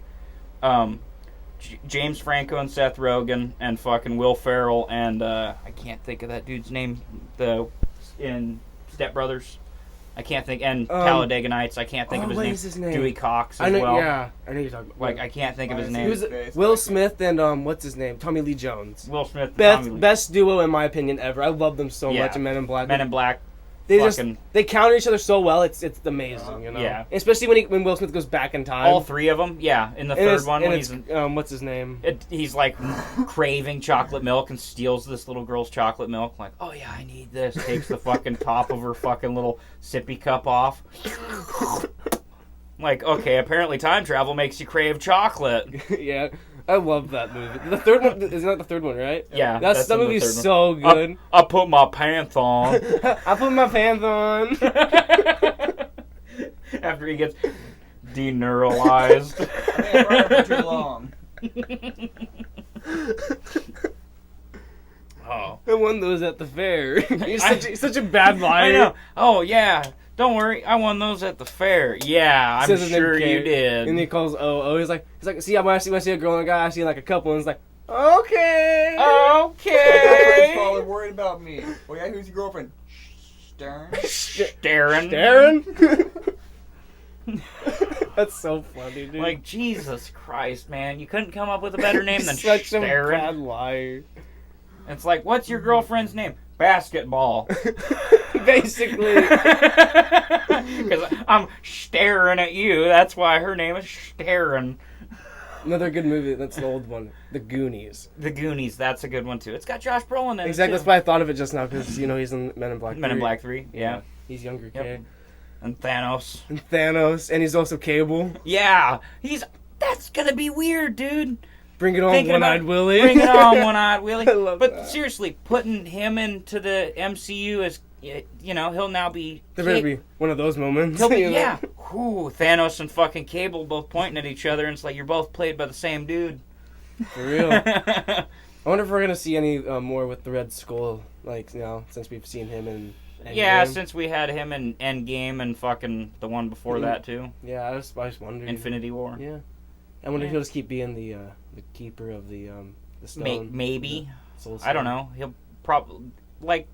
James Franco and Seth Rogen and fucking Will Ferrell and I can't think of that dude's name in Step Brothers. I can't think, and Talladega Nights. I can't think of his what name. is his name? Dewey Cox as I know. well. Yeah, I know you're talking about. Like I can't think of his He name. He was Face, Will like- Smith and what's his name? Tommy Lee Jones. Will Smith. And Tommy Lee. Best duo in my opinion ever. I love them so Yeah. much in Men in Black. Men in Black. They fucking- they counter each other so well. It's amazing, you know. Yeah. Especially when Will Smith goes back in time. All 3 of them. Yeah, in the And third it's- one and when it's, he's what's his name? he's like craving chocolate milk and steals this little girl's chocolate milk. Like, oh yeah, I need this. Takes the fucking top of her fucking little sippy cup off. Like, okay, apparently time travel makes you crave chocolate. Yeah, I love that movie. The third one isn't that the third one, right? Yeah, that in the movie's third one. so good. I put my pants on I put my pants on. after he gets deneuralized. I think I brought it for too long. Oh, I won those at the fair. You're such a bad liar. I know. Oh yeah. Don't worry, I won those at the fair. Yeah, I'm Says his name sure you Gabe. did. And he calls He's like, see, when I see a girl and a guy, I see like a couple, and it's like, okay. Okay. Fowler worried about me. Oh yeah, who's your girlfriend? Stern. Darren. Darren. That's so funny, dude. Like, Jesus Christ, man. You couldn't come up with a better name than Such a Starren. bad liar. It's like, what's your girlfriend's name? Basketball. Basically. Because I'm staring at you. That's why her name is Starren. Another good movie. That's an old one. The Goonies. The Goonies. That's a good one, too. It's got Josh Brolin in it, Exactly. too. That's why I thought of it just now, because, he's in Men in Black 3. Men in Black 3, yeah. He's younger, Yep. okay? And Thanos. And Thanos. And he's also Cable. Yeah. That's gonna be weird, dude. Bring it on, Thinking One-Eyed about- Willie. Bring it on, One-Eyed Willie. I love But that. seriously, putting him into the MCU is, he'll now be... There better be one of those moments. He'll be, you know? yeah. Whew, Thanos and fucking Cable both pointing at each other, and it's like you're both played by the same dude. For real. I wonder if we're going to see any more with the Red Skull, since we've seen him in Endgame. Yeah, since we had him in Endgame and fucking the one before that, too. Yeah, I just wondered. Infinity War. Yeah. I wonder if he'll just keep being the keeper of the stone. Maybe. The Soul I don't Stone. know. He'll probably... Like,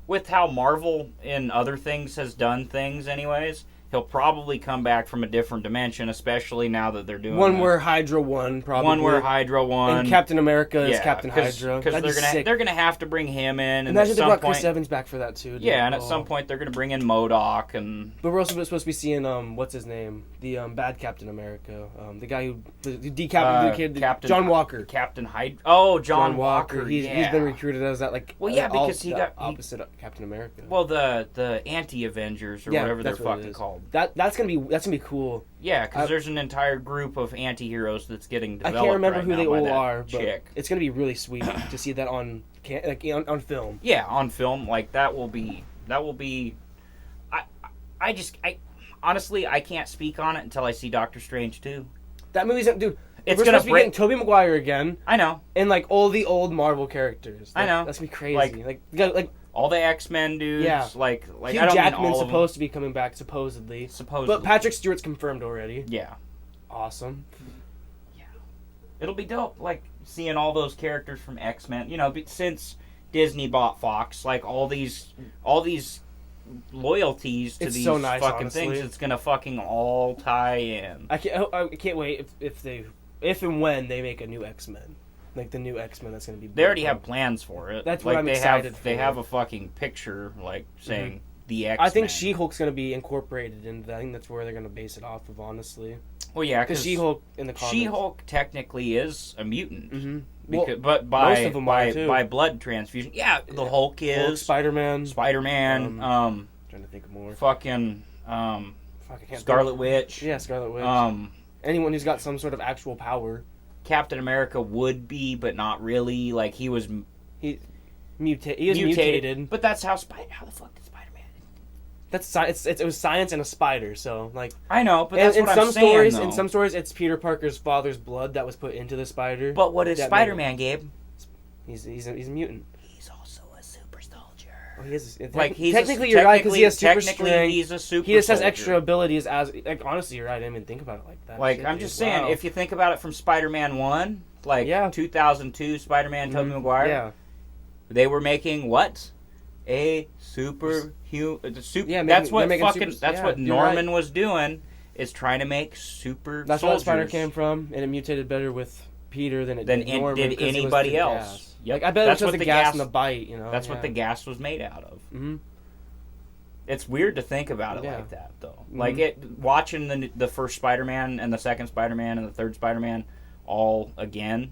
with how Marvel in other things has done things anyways, he'll probably come back from a different dimension, especially now that they're doing One that. where Hydra won, probably. One where Hydra won. And Captain America is Captain Hydra. Because That'd be sick. they're gonna have to bring him in, and Imagine at they some brought point, Chris Evans back for that too. Dude. yeah, and at some point they're gonna bring in MODOK and. But we're also supposed to be seeing what's his name, the bad Captain America, the guy who decapitated the kid, Captain John Walker. Captain Hydra. Oh, John Walker. He's been recruited as that Well, yeah, because he got opposite of Captain America. Well, the anti-Avengers or whatever they're that's what it fucking is. called. That's gonna be cool. Yeah, because I- there's an entire group of anti-heroes that's getting developed. I can't remember right who now they by all that are, but chick. it's gonna be really sweet to see that on film. Yeah, on film, like that will be. I honestly I can't speak on it until I see Doctor Strange 2. That movie's dude. It's we're gonna supposed to be getting Tobey Maguire again, I know. and all the old Marvel characters. I know. That's gonna be crazy. Like- You got All the X-Men dudes. Yeah. Like Hugh I don't Jackman's mean all supposed to be coming back supposedly, of them. Supposedly. but Patrick Stewart's confirmed already. Yeah. Awesome. It'll be dope, like seeing all those characters from X-Men. Since Disney bought Fox, like all these loyalties to It's these so nice, fucking honestly. things, it's gonna fucking all tie in. I can't wait if and when they make a new X-Men, like the new X-Men that's gonna be. They already have plans for it. That's like what I'm they excited have. They for. have a fucking picture like saying the X-Men. I think She-Hulk's gonna be incorporated into that. I think that's where they're gonna base it off of, honestly. Well, yeah, Because She-Hulk in the comics. She-Hulk technically is a mutant. Mm-hmm. Because, but by most of them are, too. by blood transfusion, yeah, the Hulk is Hulk, Spider-Man. Spider-Man, Trying to think of more. fucking Fuck, I can't Scarlet think. Witch, Yeah, Scarlet Witch. Anyone who's got some sort of actual power. Captain America would be, but not really. Like he was He was mutated. but that's how How the fuck did Spider-Man? That's science. It was science and a spider. So I know, but that's in what some I'm saying. stories, though. in some stories, it's Peter Parker's father's blood that was put into the spider. But what is that Spider-Man, Gabe? He's a mutant. He's also a super soldier. Oh, he is. Like he's technically, you're right because he has super technically strength. he's a super. He just has soldier. extra abilities as honestly, you're right. I didn't even think about it like that. Like Shit, I'm dude. just saying, Wow. if you think about it from Spider-Man 1, like Yeah. 2002 Spider-Man, Tobey Mhm. Maguire, Yeah. they were making what? A super. Yeah, that's they're what making fucking. super- That's yeah, what you're Norman was doing. Is trying to make super. That's where the spider soldiers. came from, and it mutated better with Peter than it Than did it Norman did because it was anybody the else. gas. Yep. Like I bet That's it was what the the gas gas- and the bite. That's what the gas was made out of. Mm-hmm. It's weird to think about it Yeah. like that, though. Mhm. Like watching the first Spider-Man and the second Spider-Man and the third Spider-Man all again.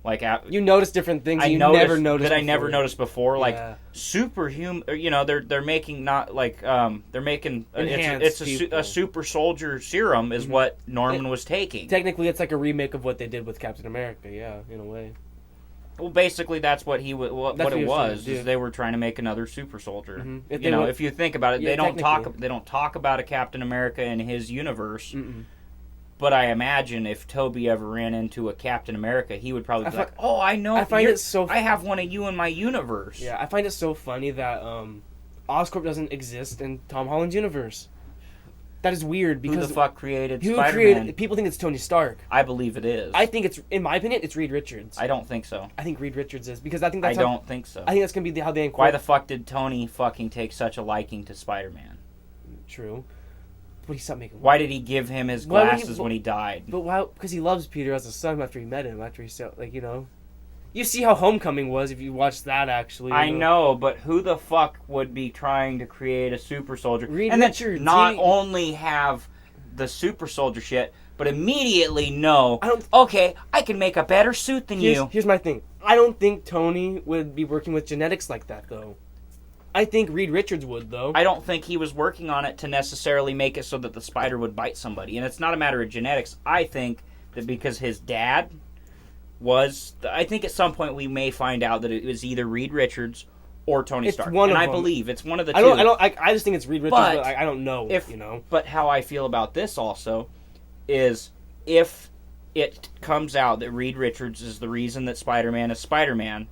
Like You notice different things I you noticed never noticed that I never before. noticed before. Like Yeah. superhuman, they're making not like they're making Enhanced it's people. a super soldier serum is Mhm. what Norman was taking. Technically, it's like a remake of what they did with Captain America. Yeah, in a way. Well, basically that's what what That's it what he was trying was. to Is do. they were trying to make another super soldier. Mhm. If you think about it, Yeah, they don't technically. talk about a Captain America in his universe. Mm-mm. But I imagine if Toby ever ran into a Captain America, he would probably be I like, fi- "Oh, I know. I find you're- it so. I have one of you in my universe." Yeah, I find it so funny that Oscorp doesn't exist in Tom Holland's universe. That is weird Who because the fuck created who Spider-Man? created? People think it's Tony Stark. I believe it is. I think it's, in my opinion, it's Reed Richards. I don't think so. I think Reed Richards is because I think I that's don't think so. I think that's gonna be how they Why incorporate. the fuck did Tony fucking take such a liking to Spider-Man? True. But he stopped making. Why did he give him his Why would he- glasses when he died? But why? Because he loves Peter as a son after he met him. After he saw, like, you know, you see how Homecoming was if you watch that. Actually, I know, but who the fuck would be trying to create a super soldier Reed and then Richards, not he- only have the super soldier shit, but immediately know, I don't. okay, I can make a better suit than you. Here's my thing. I don't think Tony would be working with genetics like that, though. I think Reed Richards would, though. I don't think he was working on it to necessarily make it so that the spider would bite somebody. And it's not a matter of genetics. I think that because his dad was... I think at some point we may find out that it was either Reed Richards or Tony It's Stark. one And of I them. believe it's one of the two. I just think it's Reed Richards, but I don't know, if, you know. But how I feel about this also is if it comes out that Reed Richards is the reason that Spider-Man is Spider-Man,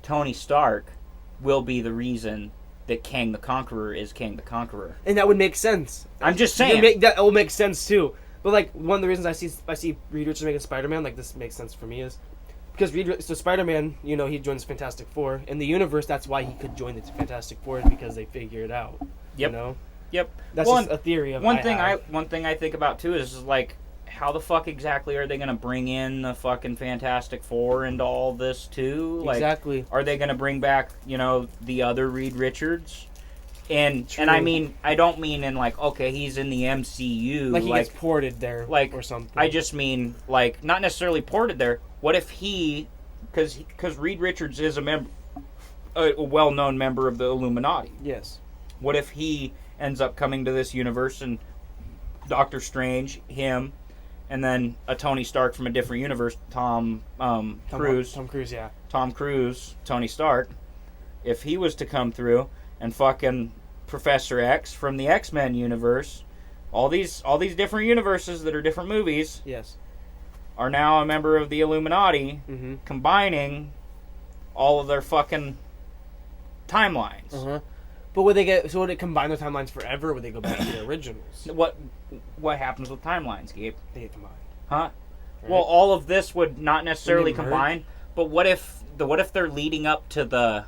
Tony Stark will be the reason that Kang the Conqueror is Kang the Conqueror. And that would make sense. I'm just saying. That will make sense, too. But, like, one of the reasons I see Reed Richards making Spider-Man, like, this makes sense for me, is... Because Spider-Man, you know, he joins Fantastic Four. In the universe, that's why he could join the Fantastic Four, is because they figure it out. Yep. You know? Yep. That's Well, just a theory of one thing I think about too is like, how the fuck exactly are they going to bring in the fucking Fantastic Four into all this too? Like, exactly. are they going to bring back, you know, the other Reed Richards? And True. I mean, I don't mean in like, okay, he's in the MCU. Like he gets ported there, like, or something. I just mean like not necessarily ported there. What if he, because Reed Richards is a well-known member of the Illuminati. Yes. What if he ends up coming to this universe and Doctor Strange, him, and then a Tony Stark from a different universe, Tom Cruise, yeah. Tom Cruise, Tony Stark, if he was to come through and fucking Professor X from the X-Men universe, all these different universes that are different movies, Yes. are now a member of the Illuminati, Mm-hmm. combining all of their fucking timelines. Uh-huh. But would they combine their timelines forever, or would they go back to the originals? What happens with timelines, Gabe? They get combined. Huh? Right? Well, all of this would not necessarily Would they merge? combine, but what if they're leading up to the,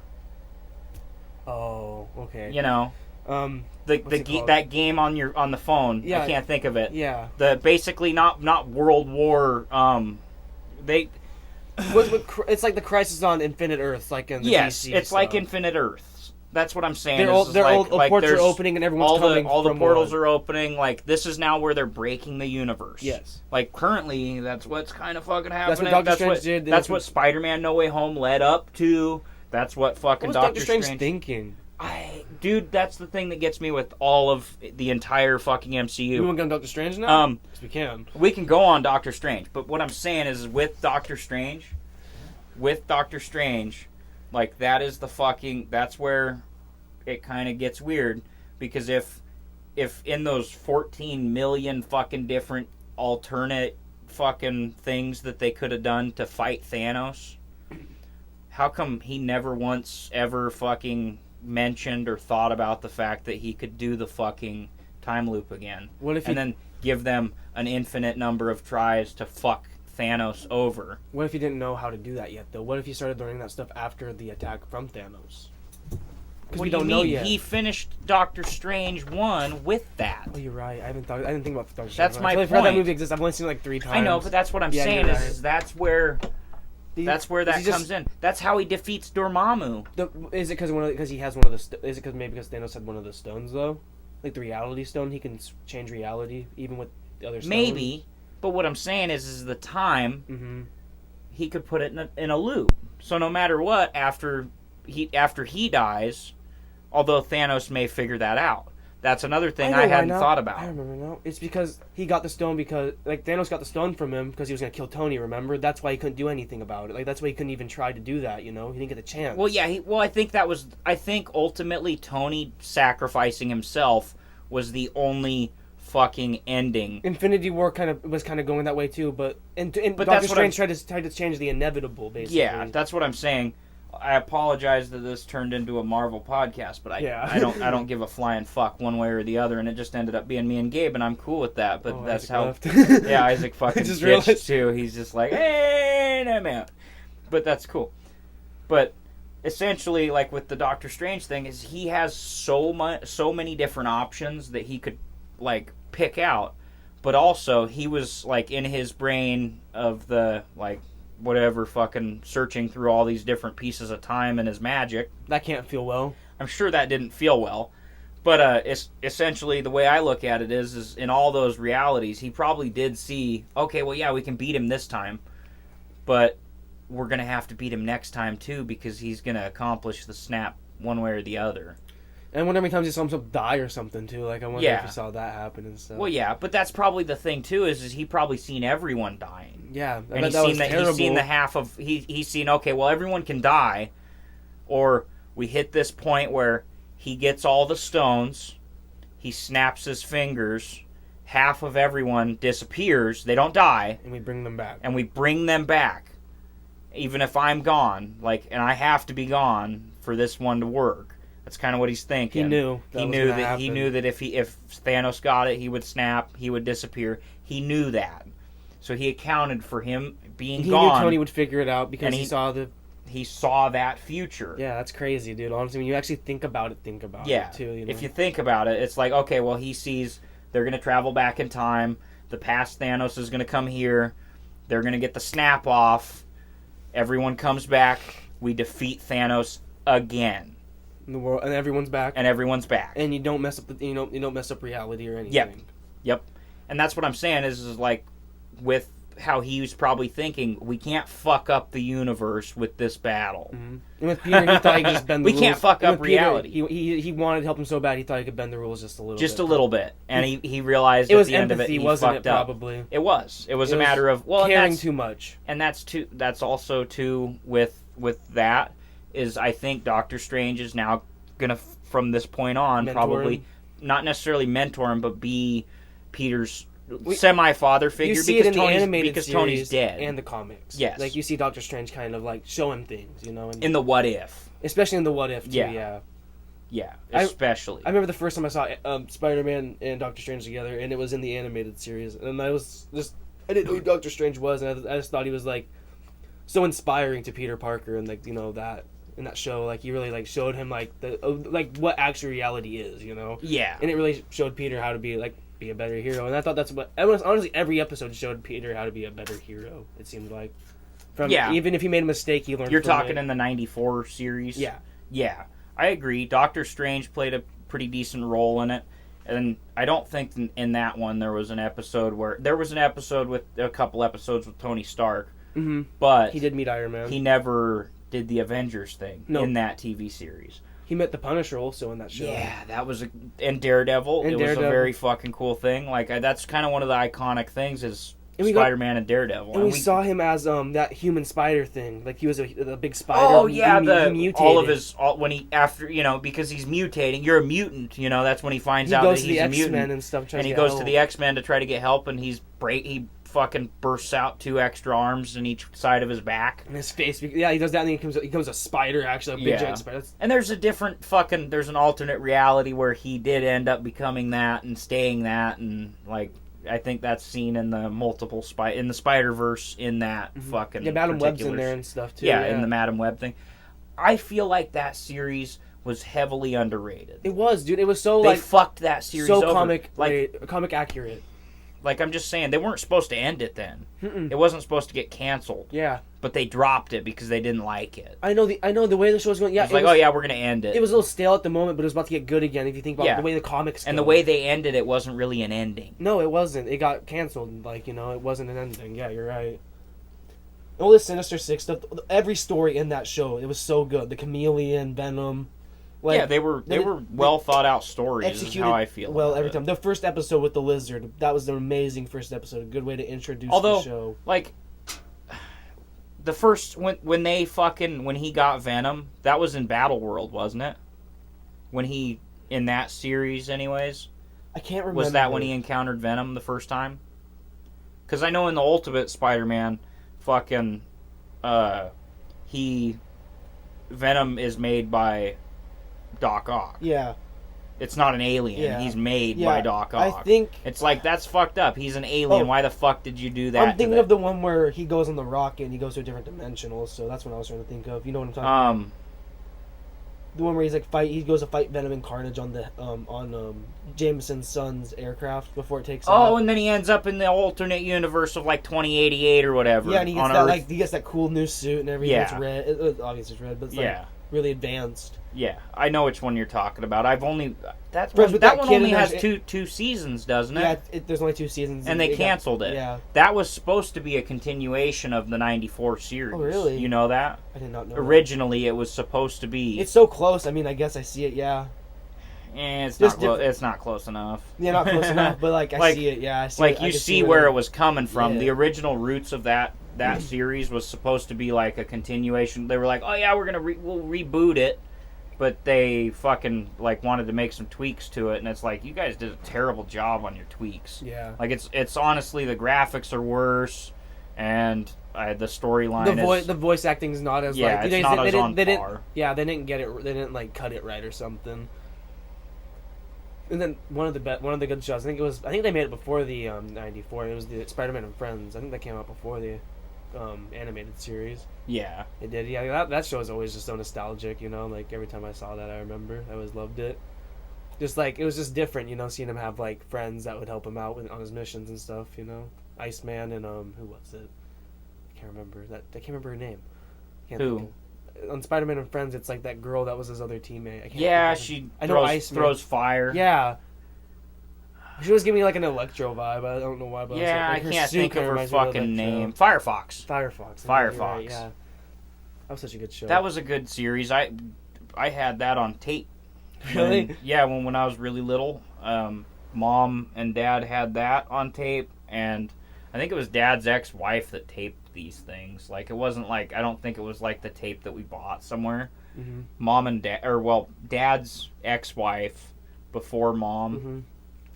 Oh, okay. you know, What's it called? that game on the phone? Yeah. I can't think of it. Yeah. The basically not World War. They It's like the Crisis on Infinite Earths, like in the yes, DC it's like stuff. Infinite Earths. That's what I'm saying. They're is all like ports are there's opening and everyone's coming. all the from portals one. are opening. Like this is now where they're breaking the universe. Yes. Like currently, that's what's kind of fucking That's happening. what Doctor Strange did. That's what Spider-Man: No Way Home led up to. That's what fucking What was Doctor Doctor Strange Strange thinking? Dude, that's the thing that gets me with all of the entire fucking We MCU. want to go on Doctor Strange now? 'Cause we can. We can go on Doctor Strange, but what I'm saying is with Doctor Strange, like that is that's where it kind of gets weird, because if in those 14 million fucking different alternate fucking things that they could have done to fight Thanos, how come he never once ever fucking mentioned or thought about the fact that he could do the fucking time loop again? What if and then give them an infinite number of tries to fuck Thanos over? What if he didn't know how to do that yet, though? What if he started learning that stuff after the attack from Thanos? Because What we do you don't know mean? yet. He finished Doctor Strange 1 with that. Oh, you're right. I didn't think about Doctor Strange. That's my I forgot that point. movie exists. I've only seen it like 3 times. I know, but that's what I'm Yeah, saying you're is, right. is that's where that comes in. That's how he defeats Dormammu. Is it because he has one of the? Is it because Thanos had one of the stones though, like the Reality Stone? He can change reality even with the other stones. Maybe, but what I'm saying is the time Mm-hmm. he could put it in a loop. So no matter what, after he dies, although Thanos may figure that out. That's another thing I hadn't thought about. I remember now. It's because he got the stone because Thanos got the stone from him because he was gonna kill Tony. Remember? That's why he couldn't do anything about it. Like that's why he couldn't even try to do that. You know, he didn't get the chance. Well, yeah. I think ultimately Tony sacrificing himself was the only fucking ending. Infinity War was kind of going that way too, but Doctor that's what Strange tried to change the inevitable, basically. Yeah, that's what I'm saying. I apologize that this turned into a Marvel podcast, but I don't give a flying fuck one way or the other, and it just ended up being me and Gabe, and I'm cool with that. But that's Isaac how. left. Yeah, Isaac fucking just ditched too. He's just like, hey, I'm out. But that's cool. But essentially, like with the Doctor Strange thing, is he has so many different options that he could like pick out, but also he was like in his brain of the like whatever fucking searching through all these different pieces of time and his magic. That can't feel well. I'm sure that didn't feel well, but it's essentially the way I look at it is in all those realities he probably did see, okay, well yeah, we can beat him this time, but we're going to have to beat him next time, too, because he's going to accomplish the snap one way or the other. And whenever times he saw himself die or something, too. Like, I wonder if he saw that happen and stuff. Well, yeah, but that's probably the thing, too, is he probably seen everyone dying. Yeah, and he's seen the half of... He's seen, okay, well, everyone can die, or we hit this point where he gets all the stones, he snaps his fingers, half of everyone disappears, they don't die. And we bring them back. Even if I'm gone, like, and I have to be gone for this one to work. That's kind of what he's thinking. He knew that if Thanos got it, he would snap, he would disappear. He knew that, so he accounted for him being gone. He knew Tony would figure it out because he saw that future. Yeah, that's crazy, dude. Honestly, when you actually think about it too. You know? If you think about it, it's like, okay, well, he sees they're gonna travel back in time. The past Thanos is gonna come here. They're gonna get the snap off. Everyone comes back. We defeat Thanos again. In the world, and everyone's back. And you don't mess up you don't mess up reality or anything. Yep. And that's what I'm saying is like with how he was probably thinking, we can't fuck up the universe with this battle. Mm-hmm. And with Peter, he thought he could just bend the rules. We can't fuck up reality. He wanted to help him so bad, he thought he could bend the rules just a little bit. Just a little bit. And he realized at the end of it, he wasn't fucked it, up. Probably. It was. It was a matter of, well, caring too much. And that's also, too, with that, is I think Doctor Strange is now going to, from this point on, probably, not necessarily mentor him, but be Peter's semi-father figure. You see it in the animated because series Tony's dead. And the comics. Yes. Like, you see Doctor Strange kind of, like, show him things, you know? In the What If. Especially in the What If, too, yeah. Yeah, especially. I remember the first time I saw Spider-Man and Doctor Strange together, and it was in the animated series. And I didn't know who Doctor Strange was, and I just thought he was, like, so inspiring to Peter Parker, and, like, you know, that... in that show, like, he really, like, showed him, like, what actual reality is, you know? Yeah. And it really showed Peter how to be a better hero. And I thought that's what... honestly, every episode showed Peter how to be a better hero, it seemed like. Even if he made a mistake, he learned You're talking in the 94 series? Yeah. Yeah. I agree. Doctor Strange played a pretty decent role in it. And I don't think in that one there was an episode where... There was an episode with... A couple episodes with Tony Stark. Mm-hmm. But... He did meet Iron Man. He never... did the Avengers thing in that TV series. He met the Punisher also in that show. Yeah, that was and Daredevil. It was a very fucking cool thing. Like that's kind of one of the iconic things is Spider-Man and Daredevil. And we saw him as that human spider thing. Like he was a big spider. Oh yeah, he mutated. All of his when he after because he's mutating. You're a mutant. That's when he finds out that he's a mutant. He goes to the X-Men and stuff. And he goes to the X-Men to try to get help, and he fucking bursts out 2 extra arms in each side of his back. And his face, yeah, he does that and he becomes a spider, actually, a big giant spider. And there's there's an alternate reality where he did end up becoming that and staying that, and, like, I think that's seen in the multiple in the Spider-Verse in that fucking Madam Web's in there and stuff, too. Yeah, in the Madam Web thing. I feel like that series was heavily underrated. It was, dude. It was so, They fucked that series so over. comic accurate. Like, I'm just saying, they weren't supposed to end it then. Mm-mm. It wasn't supposed to get canceled. Yeah. But they dropped it because they didn't like it. I know the way the show was going. Yeah, it was like, we're going to end it. It was a little stale at the moment, but it was about to get good again if you think about the way the comics go. And the way they ended it wasn't really an ending. No, it wasn't. It got canceled. Like, it wasn't an ending. Yeah, you're right. All this Sinister Six stuff, every story in that show, it was so good. The Chameleon, Venom... they were well thought out stories. Is how I feel. Well, every time the first episode with the lizard, that was an amazing first episode. A good way to introduce the show. Like the first when he got Venom, that was in Battle World, wasn't it? When he in that series, anyways. I can't remember. Was that when he encountered Venom the first time? Because I know in the Ultimate Spider-Man, Venom is made by Doc Ock. Yeah. It's not an alien. Yeah. He's made by Doc Ock. I think... It's like, that's fucked up. He's an alien. Why the fuck did you do that? I'm thinking of the one where he goes on the rocket and he goes to a different dimension also. That's what I was trying to think of. You know what I'm talking about? The one where he's like he goes to fight Venom and Carnage on the Jameson's son's aircraft before it takes off. Oh, and then he ends up in the alternate universe of like 2088 or whatever. Yeah, and he gets on that Earth. he gets that cool new suit and everything. Yeah. It's red. Obviously it's red, but it's like really advanced. Yeah, I know which one you're talking about. I've only that But one, that one kid only in has there- two seasons, doesn't it? Yeah, there's only 2 seasons. And they got- canceled it. Yeah. That was supposed to be a continuation of the 94 series. Oh, really? You know that? I did not know. Originally, it was supposed to be. It's so close. I mean, I guess I see it. Yeah. It's Just not. It's not close enough. Yeah, not close enough, but like I Like- see it. Yeah, I see Like it. I you can see where where it was coming from. Yeah. The original roots of that series was supposed to be like a continuation. They were like, "Oh yeah, we'll reboot it," but they fucking like wanted to make some tweaks to it, and it's like you guys did a terrible job on your tweaks. Yeah. Like it's honestly the graphics are worse, and the storyline The voice acting's not as yeah, like it's not as on they didn't par. yeah they didn't get it, they didn't like cut it right or something. And then one of the good shows, I think they made it before the 94. It was the Spider-Man and Friends. I think that came out before the animated series. Yeah, It did. Yeah, that show is always just so nostalgic, you know. Like every time I saw that, I remember. I always loved it. Just like it was just different, you know, seeing him have like friends that would help him out on his missions and stuff, you know. Iceman and who was it? I can't remember her name. Can't Who? think of- On Spider-Man and Friends, it's like that girl that was his other teammate. I can't yeah. think of She I know throws, Iceman. throws fire. Yeah. She was giving me like an Electro vibe. I don't know why, but Yeah, like, I her can't suit think of kinda her reminds me of fucking Electro. name. Firefox. Firefox. Firefox. You're right, yeah. That was such a good show. That was a good series. I had that on tape. Really? When I was really little, Mom and Dad had that on tape, and I think it was Dad's ex-wife that taped these things. Like, it wasn't like, I don't think it was like the tape that we bought somewhere. Mm-hmm. Mom and Dad, Dad's ex-wife before Mom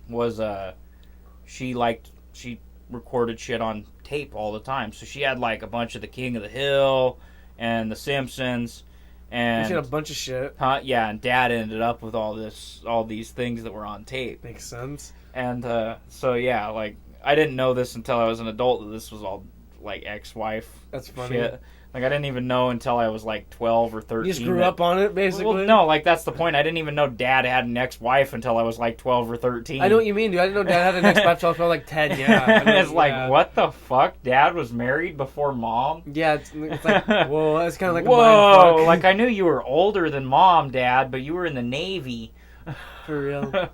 was, she recorded shit on tape all the time. So she had like a bunch of The King of the Hill and The Simpsons. And She had a bunch of shit. yeah, and Dad ended up with all these things that were on tape. Makes sense. And so yeah, like I didn't know this until I was an adult that this was all like ex-wife That's funny. shit. Like I didn't even know until I was like 12 or 13. You just grew up on it, basically. Well, no, like that's the point. I didn't even know Dad had an ex-wife until I was like 12 or 13. I know what you mean, dude. I didn't know Dad had an ex-wife till I was probably like 10. Yeah. I know, It's like, yeah. what the fuck? Dad was married before Mom? Yeah, it's like, whoa, that's kind of like a Whoa! mind fuck. Like I knew you were older than Mom, Dad, but you were in the Navy. For real.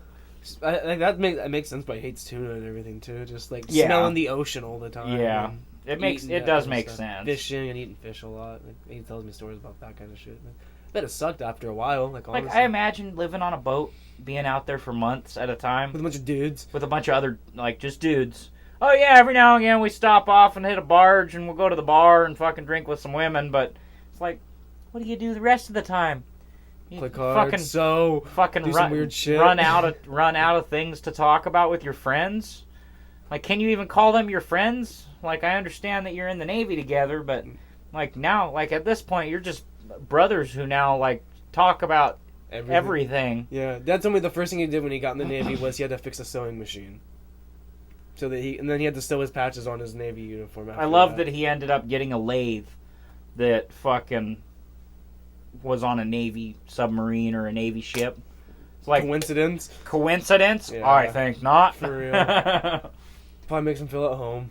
Like that makes sense, but he hates tuna and everything too. Just like Yeah. smelling the ocean all the time. Yeah. and It eating that does kind of make stuff. sense. Fishing and eating fish a lot. Like, he tells me stories about that kind of shit. I bet it sucked after a while. Like honestly, Like I imagine living on a boat, being out there for months at a time with a bunch of dudes. with a bunch of other like just dudes. Oh yeah, every now and again we stop off and hit a barge and we'll go to the bar and fucking drink with some women, but it's like, what do you do the rest of the time? You Play cards. fucking do some weird shit. run out of things to talk about with your friends. Like, can you even call them your friends? Like, I understand that you're in the Navy together, but like now, like at this point, you're just brothers who now like talk about everything. Yeah, Dad told me the first thing he did when he got in the Navy was he had to fix a sewing machine. So that and then he had to sew his patches on his Navy uniform. After I love that he ended up getting a lathe that fucking was on a Navy submarine or a Navy ship. It's like Coincidence? coincidence? Yeah. I think not. For real. Probably makes him feel at home.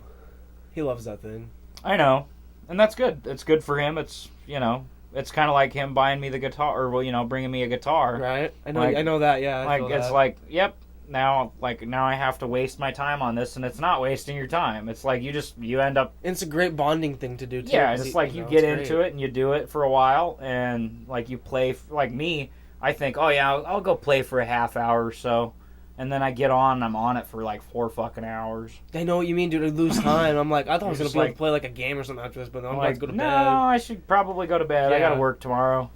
He loves that thing. I know, and that's good. It's good for him. It's it's kind of like him buying me the guitar, or bringing me a guitar. Right? I know. Like- I know that. Yeah. I Like feel it's that. like, yep. Now I have to waste my time on this, and it's not wasting your time. It's like you end up. And it's a great bonding thing to do too. Yeah, 'cause it's like you get into great. it and you do it for a while, and like you play. Like me, I think, oh yeah, I'll go play for a half hour or so, and then I get on and I'm on it for like 4 fucking hours. I know what you mean, dude. I lose time. I'm like, I thought I was You're gonna just be able like- to play like a game or something after this, but no, I'm about Like, to go to no, bed. I should probably go to bed. I Yeah. gotta work tomorrow.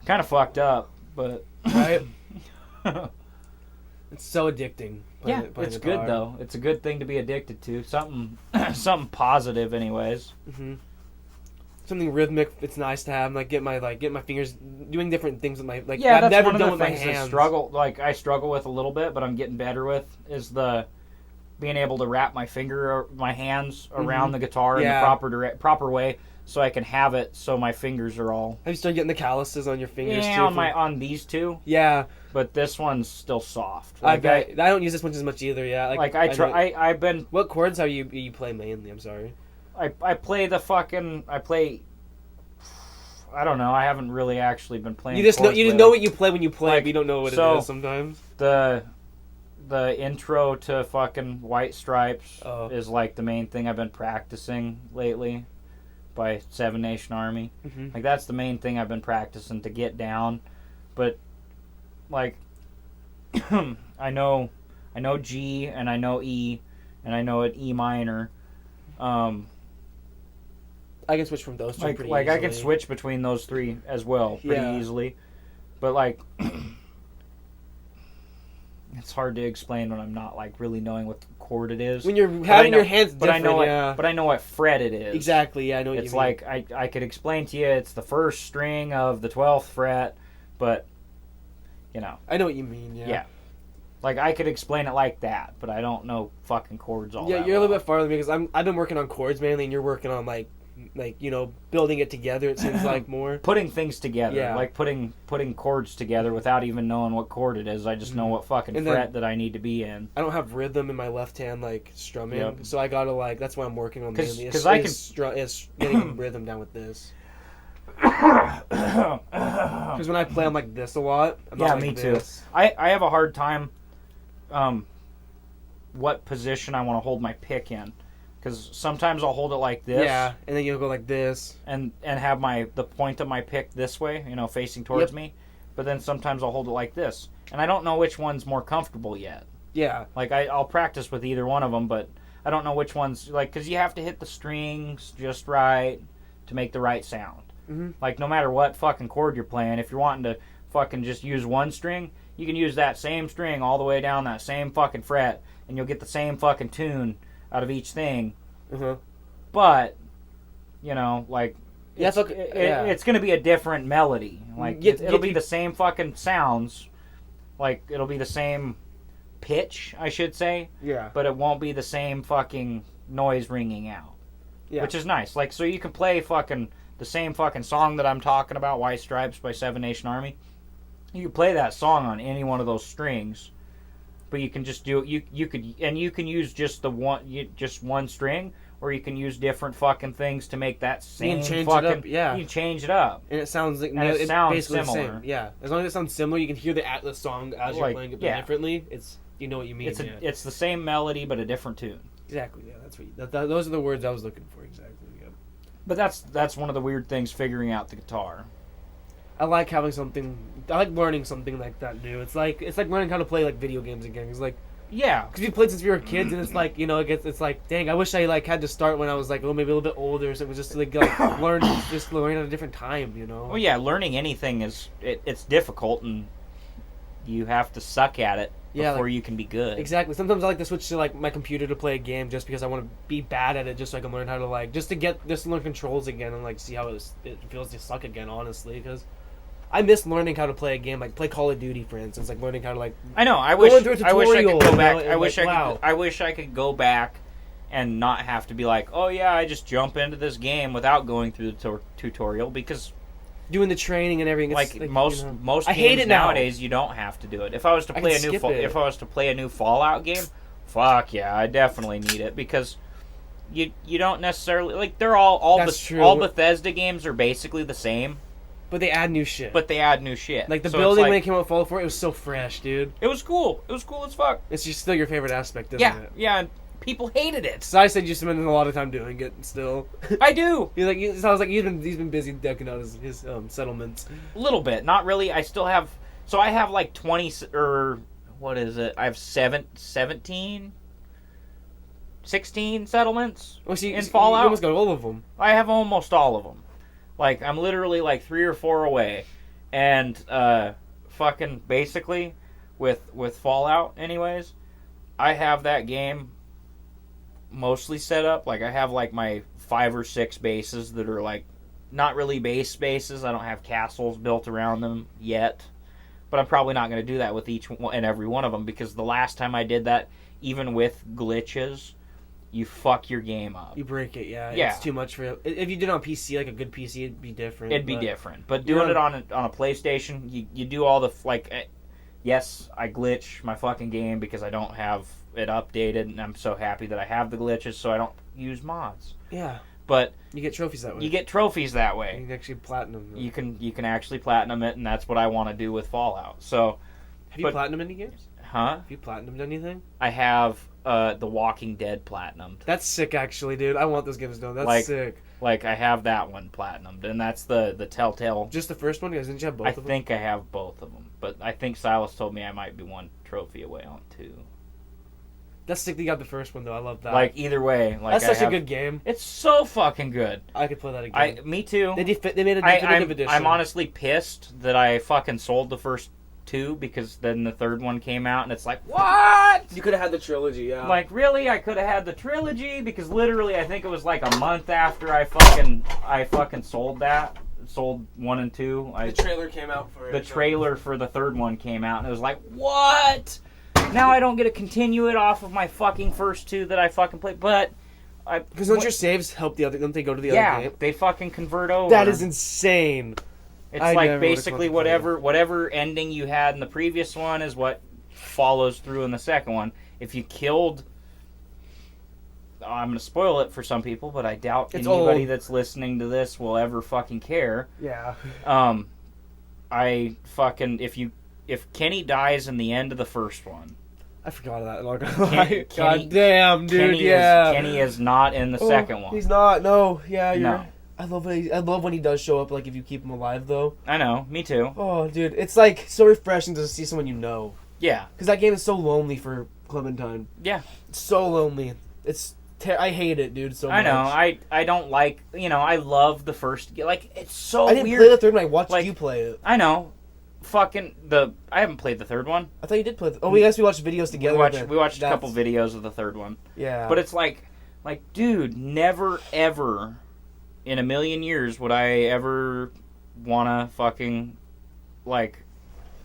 Kind of fucked up, but Right? It's so addicting. yeah, playing it's guitar. good though. It's a good thing to be addicted to. Something positive, anyways. Mm-hmm. Something rhythmic. It's nice to have. Like get my fingers doing different things with my like. Yeah, I've that's never one done of the with my things that hands. I struggle with a little bit, but I'm getting better with is the being able to wrap my hands around the guitar in Yeah. the proper way, so I can have it so my fingers are all. Have you started getting the calluses on your fingers too? Yeah, on these two. Yeah, But this one's still soft. I don't use this one as much either. Yeah, I've been. What chords are you play mainly? I'm sorry. I play the fucking. I play. I don't know. I haven't really actually been playing. You just know what you play when you play, Like, but you don't know what it so- is sometimes. The intro to fucking White Stripes Oh. is like the main thing I've been practicing lately by Seven Nation Army. Mhm. Like that's the main thing I've been practicing to get down. But like I know G and I know E and I know an E minor. I can switch from those two Like pretty I easily. can switch between those three as well pretty Yeah. easily. But like it's hard to explain when I'm not like really knowing what chord it is. When you're But having I know- your hands but I different, know yeah. but I know what fret it is. Exactly, yeah, I know what It's you mean. like I could explain to you it's the first string of the 12th fret, but you know, I know what you mean, yeah. Yeah. like I could explain it like that, but I don't know fucking chords all Yeah, that you're a well. little bit farther than me because I've been working on chords mainly, and you're working on like building it together. It seems like more. Putting things together, Yeah. like putting chords together without even knowing what chord it is. I just know what fucking And then- fret that I need to be in. I don't have rhythm in my left hand like strumming, Yep. so I gotta that's why I'm working on 'Cause- mainly. 'cause I can- is getting rhythm down with this. Because when I play, I'm like this a lot. I'm not Yeah, like me too. this. I have a hard time what position I want to hold my pick in, because sometimes I'll hold it like this, Yeah, and then you'll go like this. and have the point of my pick this way, facing towards Yep. me, but then sometimes I'll hold it like this, and I don't know which one's more comfortable yet. Yeah, Like I'll practice with either one of them, but I don't know which one's like, because you have to hit the strings just right to make the right sound. Mhm. Like no matter what fucking chord you're playing, if you're wanting to fucking just use one string, you can use that same string all the way down that same fucking fret, and you'll get the same fucking tune out of each thing. uh-huh. But like Yeah, it's, it's okay, it's gonna be a different melody. Like Yeah, it'll yeah, be the same fucking sounds. Like it'll be the same pitch, I should say, Yeah, but it won't be the same fucking noise ringing out. yeah. Which is nice. Like, so you can play fucking the same fucking song that I'm talking about, White Stripes by Seven Nation Army. You can play that song on any one of those strings, but you can just do you can use just just one string, or you can use different fucking things to make that same change it fucking up, yeah. You can change it up. And it sounds like And it it's sounds basically similar. the same. Yeah, as long as it sounds similar, you can hear the song as you're Like, playing it yeah. differently. You know what you mean. It's the same melody but a different tune. Exactly. Yeah, that's what. Those are the words I was looking for. Exactly. Yeah. But that's one of the weird things figuring out the guitar. I like having something. I like learning something like that new. It's like learning how to play like video games again. It's like Yeah. because we played since we were kids, and it's like it's like dang. I wish I had to start when I was like maybe a little bit older, so it was just learn at a different time. Well, yeah, learning anything it's difficult, and you have to suck at it Yeah, before you can be good. Exactly. Sometimes I like to switch to my computer to play a game just because I want to be bad at it, just so I can learn how to just to learn controls again and see how it feels to suck again. Honestly, because I miss learning how to play a game, play Call of Duty, for instance, learning how to I know. I Going wish through a I wish I tutorial, could go you know, back. and I wish wow. I wish I could go back and not have to be like, oh yeah, I just jump into this game without going through the tutorial, because doing the training and everything. It's, most I hate games it now. nowadays you don't have to do it. If I was to I play can skip it. if I was to play a new Fallout game, fuck yeah, I definitely need it, because you don't necessarily they're all That's true. all Bethesda games are basically the same, but they add new shit. but they add new shit. Like the So building it's when it came out with Fallout 4, it was so fresh, dude. it was cool. It was cool as fuck. It's just still your favorite aspect, isn't Yeah, it? yeah. And people hated it. So I said you spending a lot of time doing it still. I do. It sounds like he's been busy decking out his settlements. A little bit, not really. I still have. So I have 20 or what is it? I have 17, 16 settlements Well, see, in you Fallout. almost got all of them. I have almost all of them. I'm literally 3 or 4 away, and fucking basically with Fallout, anyways. I have that game mostly set up. I have my 5 or 6 bases that are not really base bases. I don't have castles built around them yet. But I'm probably not going to do that with each and every one of them, because the last time I did that, even with glitches, you fuck your game up. You break it, yeah. Yeah. It's too much for you. If you did it on PC, like a good PC, it'd be different. It'd be different. But doing it on a PlayStation, you do all the, yes, I glitch my fucking game because I don't have it updated, and I'm so happy that I have the glitches, so I don't use mods. Yeah. But you get trophies that way. You get trophies that way. You can actually platinum them. You can actually platinum it, and that's what I want to do with Fallout. So, have you platinum any games? Huh? Have you platinumed anything? I have The Walking Dead platinumed. That's sick, actually, dude. I want those games done. That's sick. Like, I have that one platinumed, and that's the Telltale. Just the first one? Because didn't you have both of them? I think I have both of them, but I think Silas told me I might be one trophy away on 2. That's sick that you got the first one, though. I love that. Like, either way. Like, that's such a good game. It's so fucking good. I could play that again. Me too. They made a definitive edition. I'm honestly pissed that I fucking sold the first 2 because then the third one came out and it's like, what? You could have had the trilogy, yeah. Like, really? I could have had the trilogy because literally I think it was like a month after I fucking sold that. Sold 1 and 2. The trailer came out for it. The trailer for the third one came out and it was like, what? Now I don't get to continue it off of my fucking first 2 that I fucking played, but because don't your saves help the other? Don't they go to the other game? Yeah, they fucking convert over. That is insane. It's like basically whatever ending you had in the previous one is what follows through in the second one. If you killed, I'm gonna spoil it for some people, but I doubt anybody that's listening to this will ever fucking care. Yeah. If Kenny dies in the end of the first one. I forgot that. God damn, dude. Kenny is not in the second one. He's not. No. Yeah. No. I love when he does show up. Like if you keep him alive, though. I know. Me too. Oh, dude, it's like so refreshing to see someone you know. Yeah. Because that game is so lonely for Clementine. Yeah. It's so lonely. I hate it, dude. So much. I know. I don't like. I love the first. Like it's so. I didn't weird. play the third one. I watched you play it. I know. I haven't played the third one. I thought you did play we watched videos together. We watched a couple videos of the third one. Yeah. But it's like, dude, never ever in a million years would I ever wanna fucking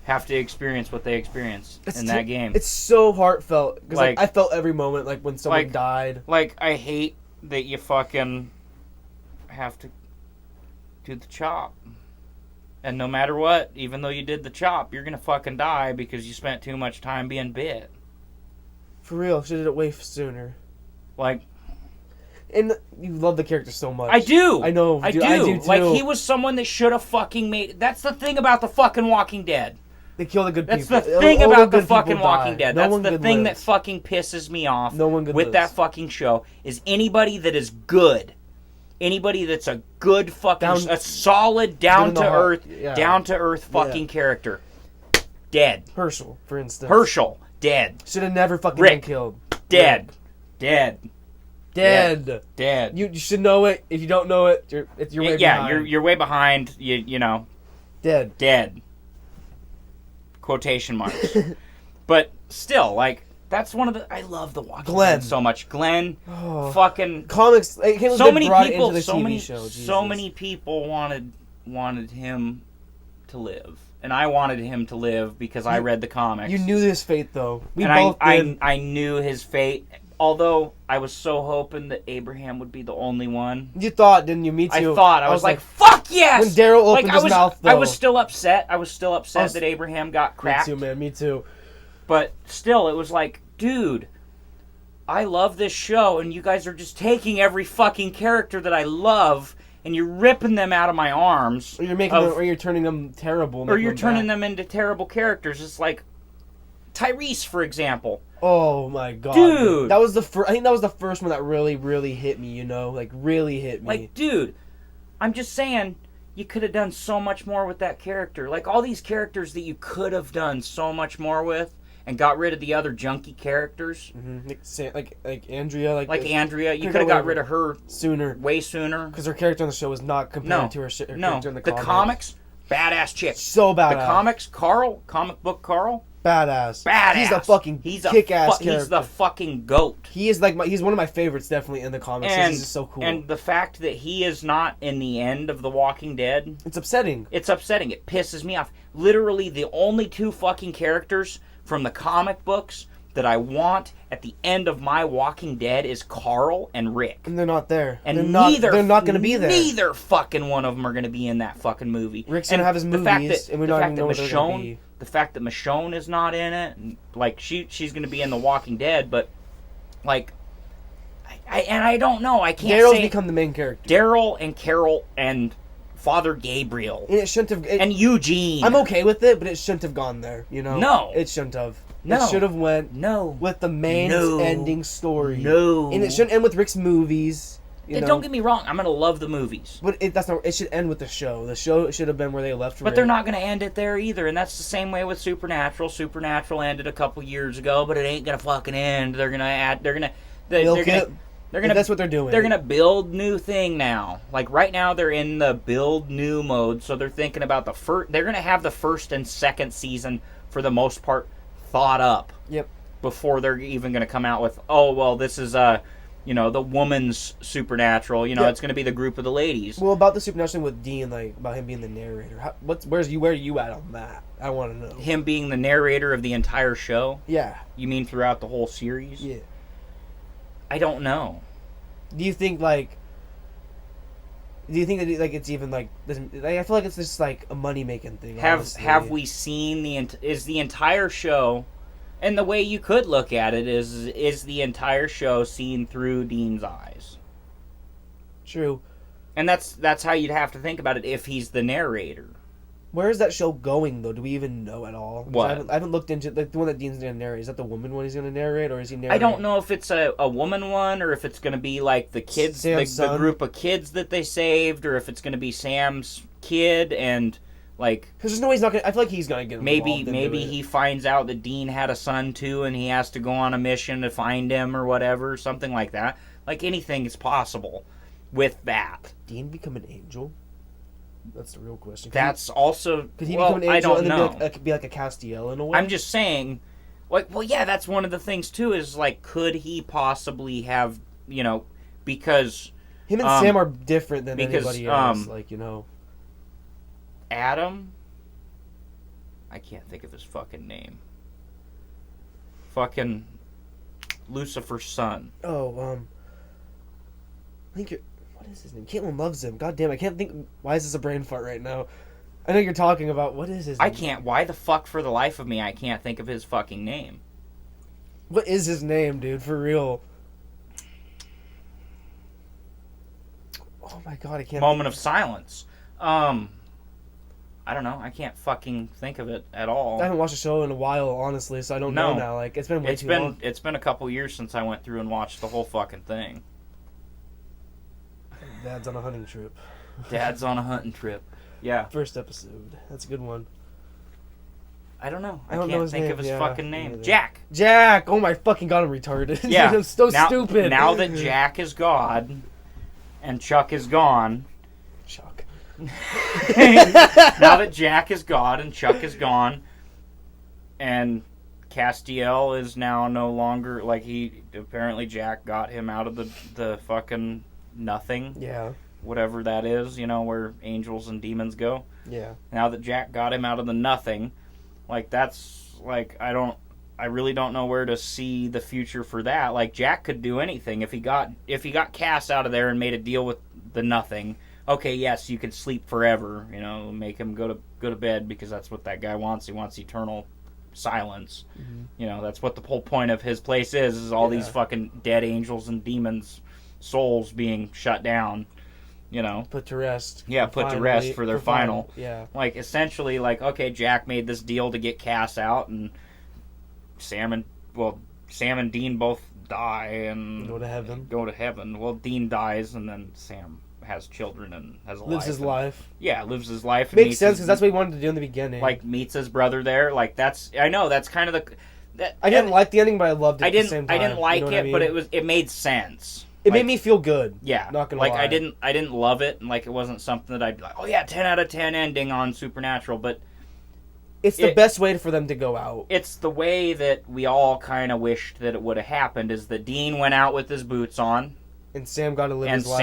have to experience what they experience in that game. It's so heartfelt because I felt every moment when someone died. I hate that you fucking have to do the chop. And no matter what, even though you did the chop, you're gonna fucking die because you spent too much time being bit. For real, should have did it way sooner. And you love the character so much. I do. I know. I do. Too. He was someone that should have fucking made. That's the thing about the fucking Walking Dead. They kill the good people. That's the thing about the fucking Walking Dead. That's the thing that fucking pisses me off. No one good with that fucking show is anybody that is good. Anybody that's a good fucking, a solid, down to earth fucking character. Dead. Herschel, for instance. Dead. Should have never fucking been killed. Dead. You should know it. If you don't know it, you're way behind. Yeah, you're way behind. You know. Dead. Quotation marks. But still, that's one of the. I love the Walking Dead so much. Glenn, fucking comics. So many people. So many people wanted him to live, and I wanted him to live because I read the comics. You knew his fate, though. I knew his fate. Although I was so hoping that Abraham would be the only one. You thought, didn't you? Me too. I thought. I was like, fuck yes! When Daryl opened his mouth, though. I was still upset. That Abraham got cracked. Me too, man. Me too. But still, it was like, dude, I love this show, and you guys are just taking every fucking character that I love, and you're ripping them out of my arms. Or you're turning them terrible. Or you're turning them into terrible characters. It's like Tyrese, for example. Oh my god, dude! That was the first. I think that was the first one that really, really hit me. Really hit me. Dude, I'm just saying, you could have done so much more with that character. All these characters that you could have done so much more with, and got rid of the other junky characters. Mm-hmm. Like Andrea. Andrea, you could have got rid of her way sooner. Because her character on the show was not compared to her character in the comics. The comics, badass chick. So badass. The comics, comic book Carl. Badass. He's a fucking kick-ass character. He's the fucking GOAT. He is he's one of my favorites, definitely, in the comics. He's just so cool. And the fact that he is not in the end of The Walking Dead. It's upsetting. It pisses me off. Literally, the only 2 fucking characters from the comic books that I want at the end of my Walking Dead is Carl and Rick. And they're not there. And they're not going to be there. Neither fucking one of them are going to be in that fucking movie. Rick's going to have his movies, and we don't even know what they're going to be. The fact that Michonne is not in it, and, like, she's going to be in The Walking Dead, but, like, I don't know. I can't Daryl's say... become the main character. Daryl and Carol and Father Gabriel. And it shouldn't have... and Eugene. I'm okay with it, but it shouldn't have gone there, you know? No. It shouldn't have. No. It should have went with the main ending story. No. And it shouldn't end with Rick's movies. You know? Don't get me wrong. I'm going to love the movies. But it should end with the show. The show should have been where they left Rick. But they're not going to end it there either. And that's the same way with Supernatural. Supernatural ended a couple years ago, but it ain't going to fucking end. They're going to add... They're going to... That's what they're doing. They're gonna build new thing now. Like right now, they're in the build new mode, so they're thinking about the first. They're gonna have the first and second season for the most part thought up. Yep. Before they're even gonna come out with, oh well, this is the woman's Supernatural. It's gonna be the group of the ladies. Well, about the Supernatural with Dean, like about him being the narrator. Where are you at on that? I want to know. Him being the narrator of the entire show. Yeah. You mean throughout the whole series? Yeah. I don't know. Do you think that it's even like I feel like it's just like a money making thing? Have we seen the entire show? And the way you could look at it is the entire show seen through Dean's eyes. True. And that's how you'd have to think about it if he's the narrator. Where is that show going, though? Do we even know at all? What? I haven't looked into the one that Dean's going to narrate. Is that the woman one he's going to narrate, or is he narrating? I don't know if it's a woman one, or if it's going to be like the kids, the group of kids that they saved, or if it's going to be Sam's kid and like. Because there's no way he's not going. I feel like he's going to get involved. Maybe he finds out that Dean had a son too, and he has to go on a mission to find him or whatever, something like that. Like anything is possible with that. Dean become an angel? That's the real question. That's also... Could he become an angel I don't and know. then be like a Castiel in a way? I'm just saying... yeah, that's one of the things, too, is, like, could he possibly have, because... Him and Sam are different than anybody else, Adam? I can't think of his fucking name. Fucking Lucifer's son. Oh, I think you're... What is his name? Caitlin loves him. God damn, I can't think... Why is this a brain fart right now? I know you're talking about... What is his name? I can't... Why the fuck, for the life of me, I can't think of his fucking name. What is his name, dude? For real. Oh my god, I can't... Moment of silence. I don't know. I can't fucking think of it at all. I haven't watched a show in a while, honestly, so I don't know now. Like, it's been way too long. It's been a couple years since I went through and watched the whole fucking thing. Dad's on a hunting trip. Dad's on a hunting trip. Yeah. First episode. That's a good one. I don't know. I can't think of his fucking name. Jack. Jack! Oh my fucking god, I'm retarded. Yeah. I'm so stupid. Now that Jack is gone, and Chuck is gone... Chuck. Now that Jack is gone, and Chuck is gone, and Castiel is now no longer... Apparently Jack got him out of the fucking... nothing. Yeah. Whatever that is, where angels and demons go. Yeah. Now that Jack got him out of the nothing, I really don't know where to see the future for that. Like, Jack could do anything. If he got Cass out of there and made a deal with the nothing, okay, yes, you can sleep forever, make him go to bed, because that's what that guy wants. He wants eternal silence. Mm-hmm. That's what the whole point of his place is all these fucking dead angels and demons souls being shut down, put to rest. Yeah, put to rest for their final. Yeah. Essentially, okay, Jack made this deal to get Cass out, and Sam and Dean both die and go to heaven. Well, Dean dies, and then Sam has children and has a lives his life. Yeah, lives his life. Makes sense, because that's what he wanted to do in the beginning. Meets his brother there. That's kind of the... I didn't like the ending, but I loved it at the same time. I didn't like it, but it made sense. It made me feel good. Yeah. Not gonna lie. I didn't love it, and it wasn't something that I'd be like, oh yeah, 10 out of 10 ending on Supernatural, but it's the best way for them to go out. It's the way that we all kind of wished that it would have happened, is that Dean went out with his boots on. And Sam got to live his life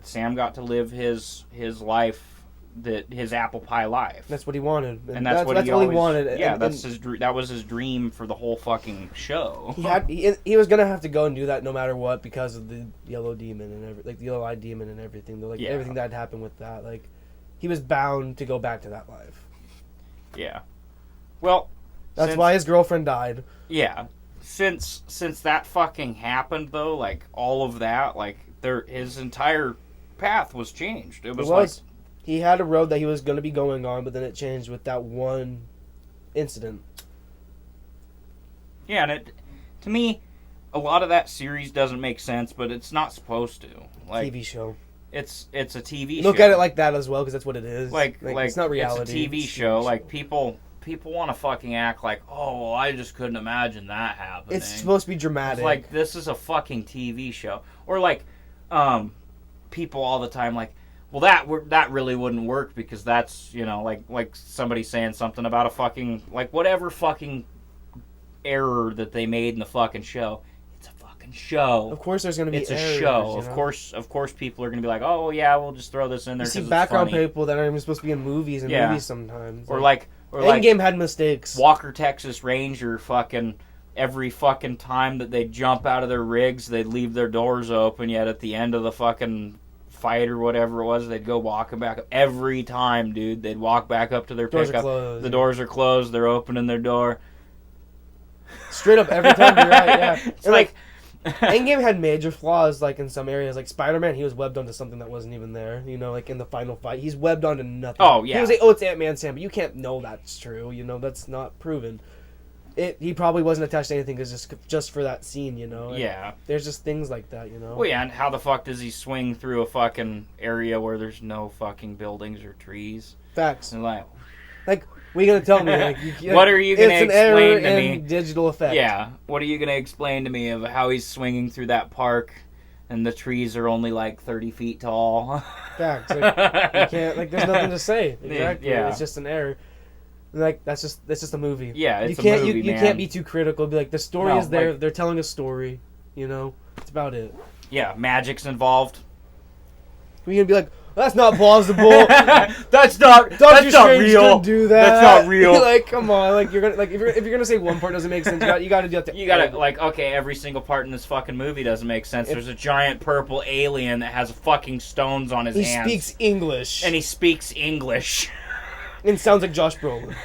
Sam got to live his life his apple pie life. That's what he wanted, And that's what he all always, he wanted. Yeah, and that was his dream for the whole fucking show. he was gonna have to go and do that no matter what because of the yellow demon and the yellow eye demon and everything. Everything that happened with that, like he was bound to go back to that life. Yeah. Well, that's why his girlfriend died. Yeah. Since that fucking happened though, like all of that, like his entire path was changed. It was like he had a road that he was going to be going on, but then it changed with that one incident. Yeah, and to me, a lot of that series doesn't make sense, but it's not supposed to. Like TV show. It's a TV show. Look at it like that as well, because that's what it is. Like it's not reality. It's a TV show. Like people want to fucking act like, oh, well, I just couldn't imagine that happening. It's supposed to be dramatic. It's like, this is a fucking TV show. Or like, people all the time like, well, that really wouldn't work because that's, you know, like somebody saying something about a fucking, like, whatever fucking error that they made in the fucking show. It's a fucking show. Of course there's going to be It's errors, a show. you know? Of course people are going to be like, oh, yeah, we'll just throw this in there. You see it's background funny. people that aren't even supposed to be in movies sometimes. Or like Endgame had mistakes. Walker, Texas Ranger fucking every fucking time that they jump out of their rigs, they'd leave their doors open, yet at the end of the fucking fight or whatever it was, they'd go walking back up. Every time, dude, they'd walk back up to their pickup. The doors are closed, they're opening their door. Straight up every time, you're right, yeah. It's like Endgame had major flaws, like in some areas. Like Spider-Man, he was webbed onto something that wasn't even there. You know, like in the final fight, he's webbed onto nothing. Oh, yeah. He was like, oh, it's Ant-Man Sam, but you can't know that's true. You know, that's not proven. He probably wasn't attached to anything just for that scene, you know? And yeah. there's just things like that, you know? Well, yeah, and how the fuck does he swing through a fucking area where there's no fucking buildings or trees? Facts. And like, what are you going to tell me? Like, what are you going to explain to me? Digital effect. Yeah. What are you going to explain to me of how he's swinging through that park and the trees are only like 30 feet tall? Facts. Like, you can't, like, there's nothing to say. Exactly. Yeah. It's just an error. Like, that's just a movie. Yeah, it's a movie, man. You can't be too critical. Be like, the story is there. Like, they're telling a story. You know? That's about it. Yeah, magic's involved. We're going to be like, that's not plausible. that's not real. Do that. That's not real. Like, come on. Like, you're gonna if you're gonna say one part doesn't make sense, you gotta do that. You gotta like, okay, every single part in this fucking movie doesn't make sense. There's a giant purple alien that has fucking stones on his hands. He speaks English. And he speaks English. And sounds like Josh Brolin.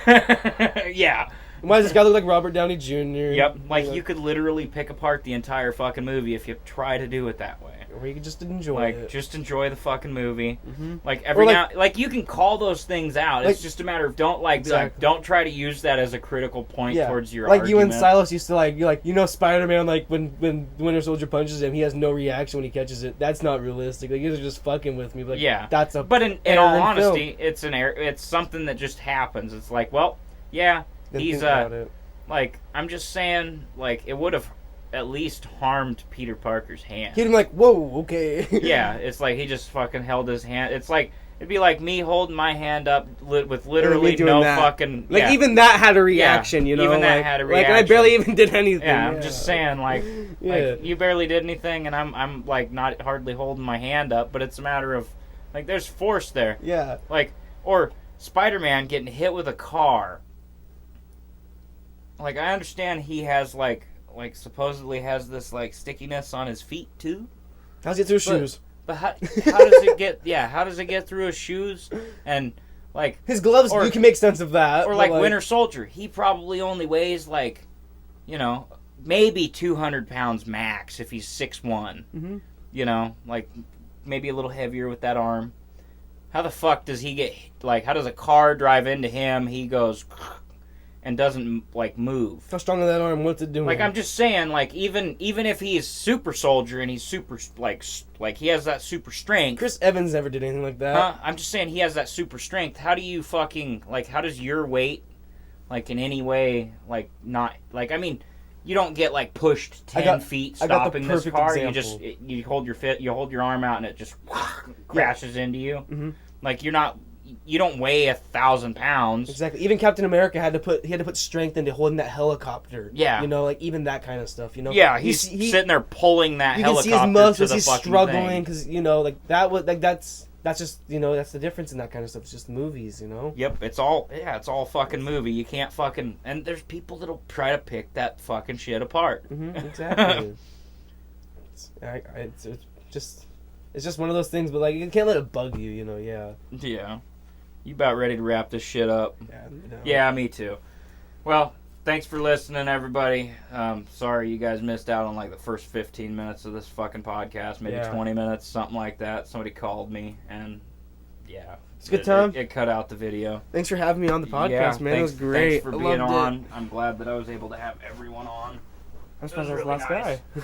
Yeah. Why does this guy look like Robert Downey Jr.? Yep. Like, you could literally pick apart the entire fucking movie if you try to do it that way. Or you could just enjoy it. Like, just enjoy the fucking movie. Mm-hmm. Like, every now... Like, you can call those things out. It's just a matter of don't try to use that as a critical point towards your argument. Like, you and Silas used to, Spider-Man, like, when the Winter Soldier punches him, he has no reaction when he catches it. That's not realistic. Like, you guys are just fucking with me. Like, yeah. That's a... But in all honesty, it's an error. It's something that just happens. It's like, well, yeah, he's like, I'm just saying, like, it would have at least harmed Peter Parker's hand. He'd be like, whoa, okay. Yeah, it's like he just fucking held his hand. It's like, it'd be like me holding my hand up with literally no fucking... Like, even that had a reaction, you know? Even that had a reaction. Like, and I barely even did anything. Yeah, I'm just saying, like, you barely did anything, and I'm like, not hardly holding my hand up, but it's a matter of, like, there's force there. Yeah. Like, or Spider-Man getting hit with a car. Like, I understand he has, like supposedly has this, like, stickiness on his feet, too. How's it through his shoes? But how does it get, how does it get through his shoes? And, like... His gloves, you can make sense of that. Or, like, Winter Soldier. He probably only weighs, like, you know, maybe 200 pounds max if he's 6'1". Mm-hmm. You know, like, maybe a little heavier with that arm. How the fuck does he get, like, how does a car drive into him, he goes... and doesn't, like, move. How strong is that arm? What's it doing? Like, I'm just saying, like, even if he's super soldier and he's super, like he has that super strength. Chris Evans never did anything like that. I'm just saying he has that super strength. How do you fucking, like, how does your weight, like, in any way, like, not, like, I mean, you don't get, like, pushed 10 feet stopping this car. Example. You hold your arm out and it just crashes into you. Mm-hmm. Like, you don't weigh 1,000 pounds. Exactly. Even Captain America had to put strength into holding that helicopter. Yeah. You know, like even that kind of stuff. You know. Yeah, he's sitting there pulling that helicopter. You can see his muscles. To the he's struggling thing. because you know, like that was like that's that's just, that's the difference in that kind of stuff. It's just movies, Yep, it's all fucking movie. You can't fucking, and there's people that'll try to pick that fucking shit apart. Exactly. It's just one of those things, but like you can't let it bug you, Yeah. Yeah. You about ready to wrap this shit up? Yeah. Yeah, me too. Well, thanks for listening, everybody. Sorry you guys missed out on like the first 15 minutes of this fucking podcast, maybe 20 minutes, something like that. Somebody called me, and yeah, it's a good time. It cut out the video. Thanks for having me on the podcast, man. It was great. Thanks for being on. I'm glad that I was able to have everyone on. I'm surprised I was the really last nice. guy.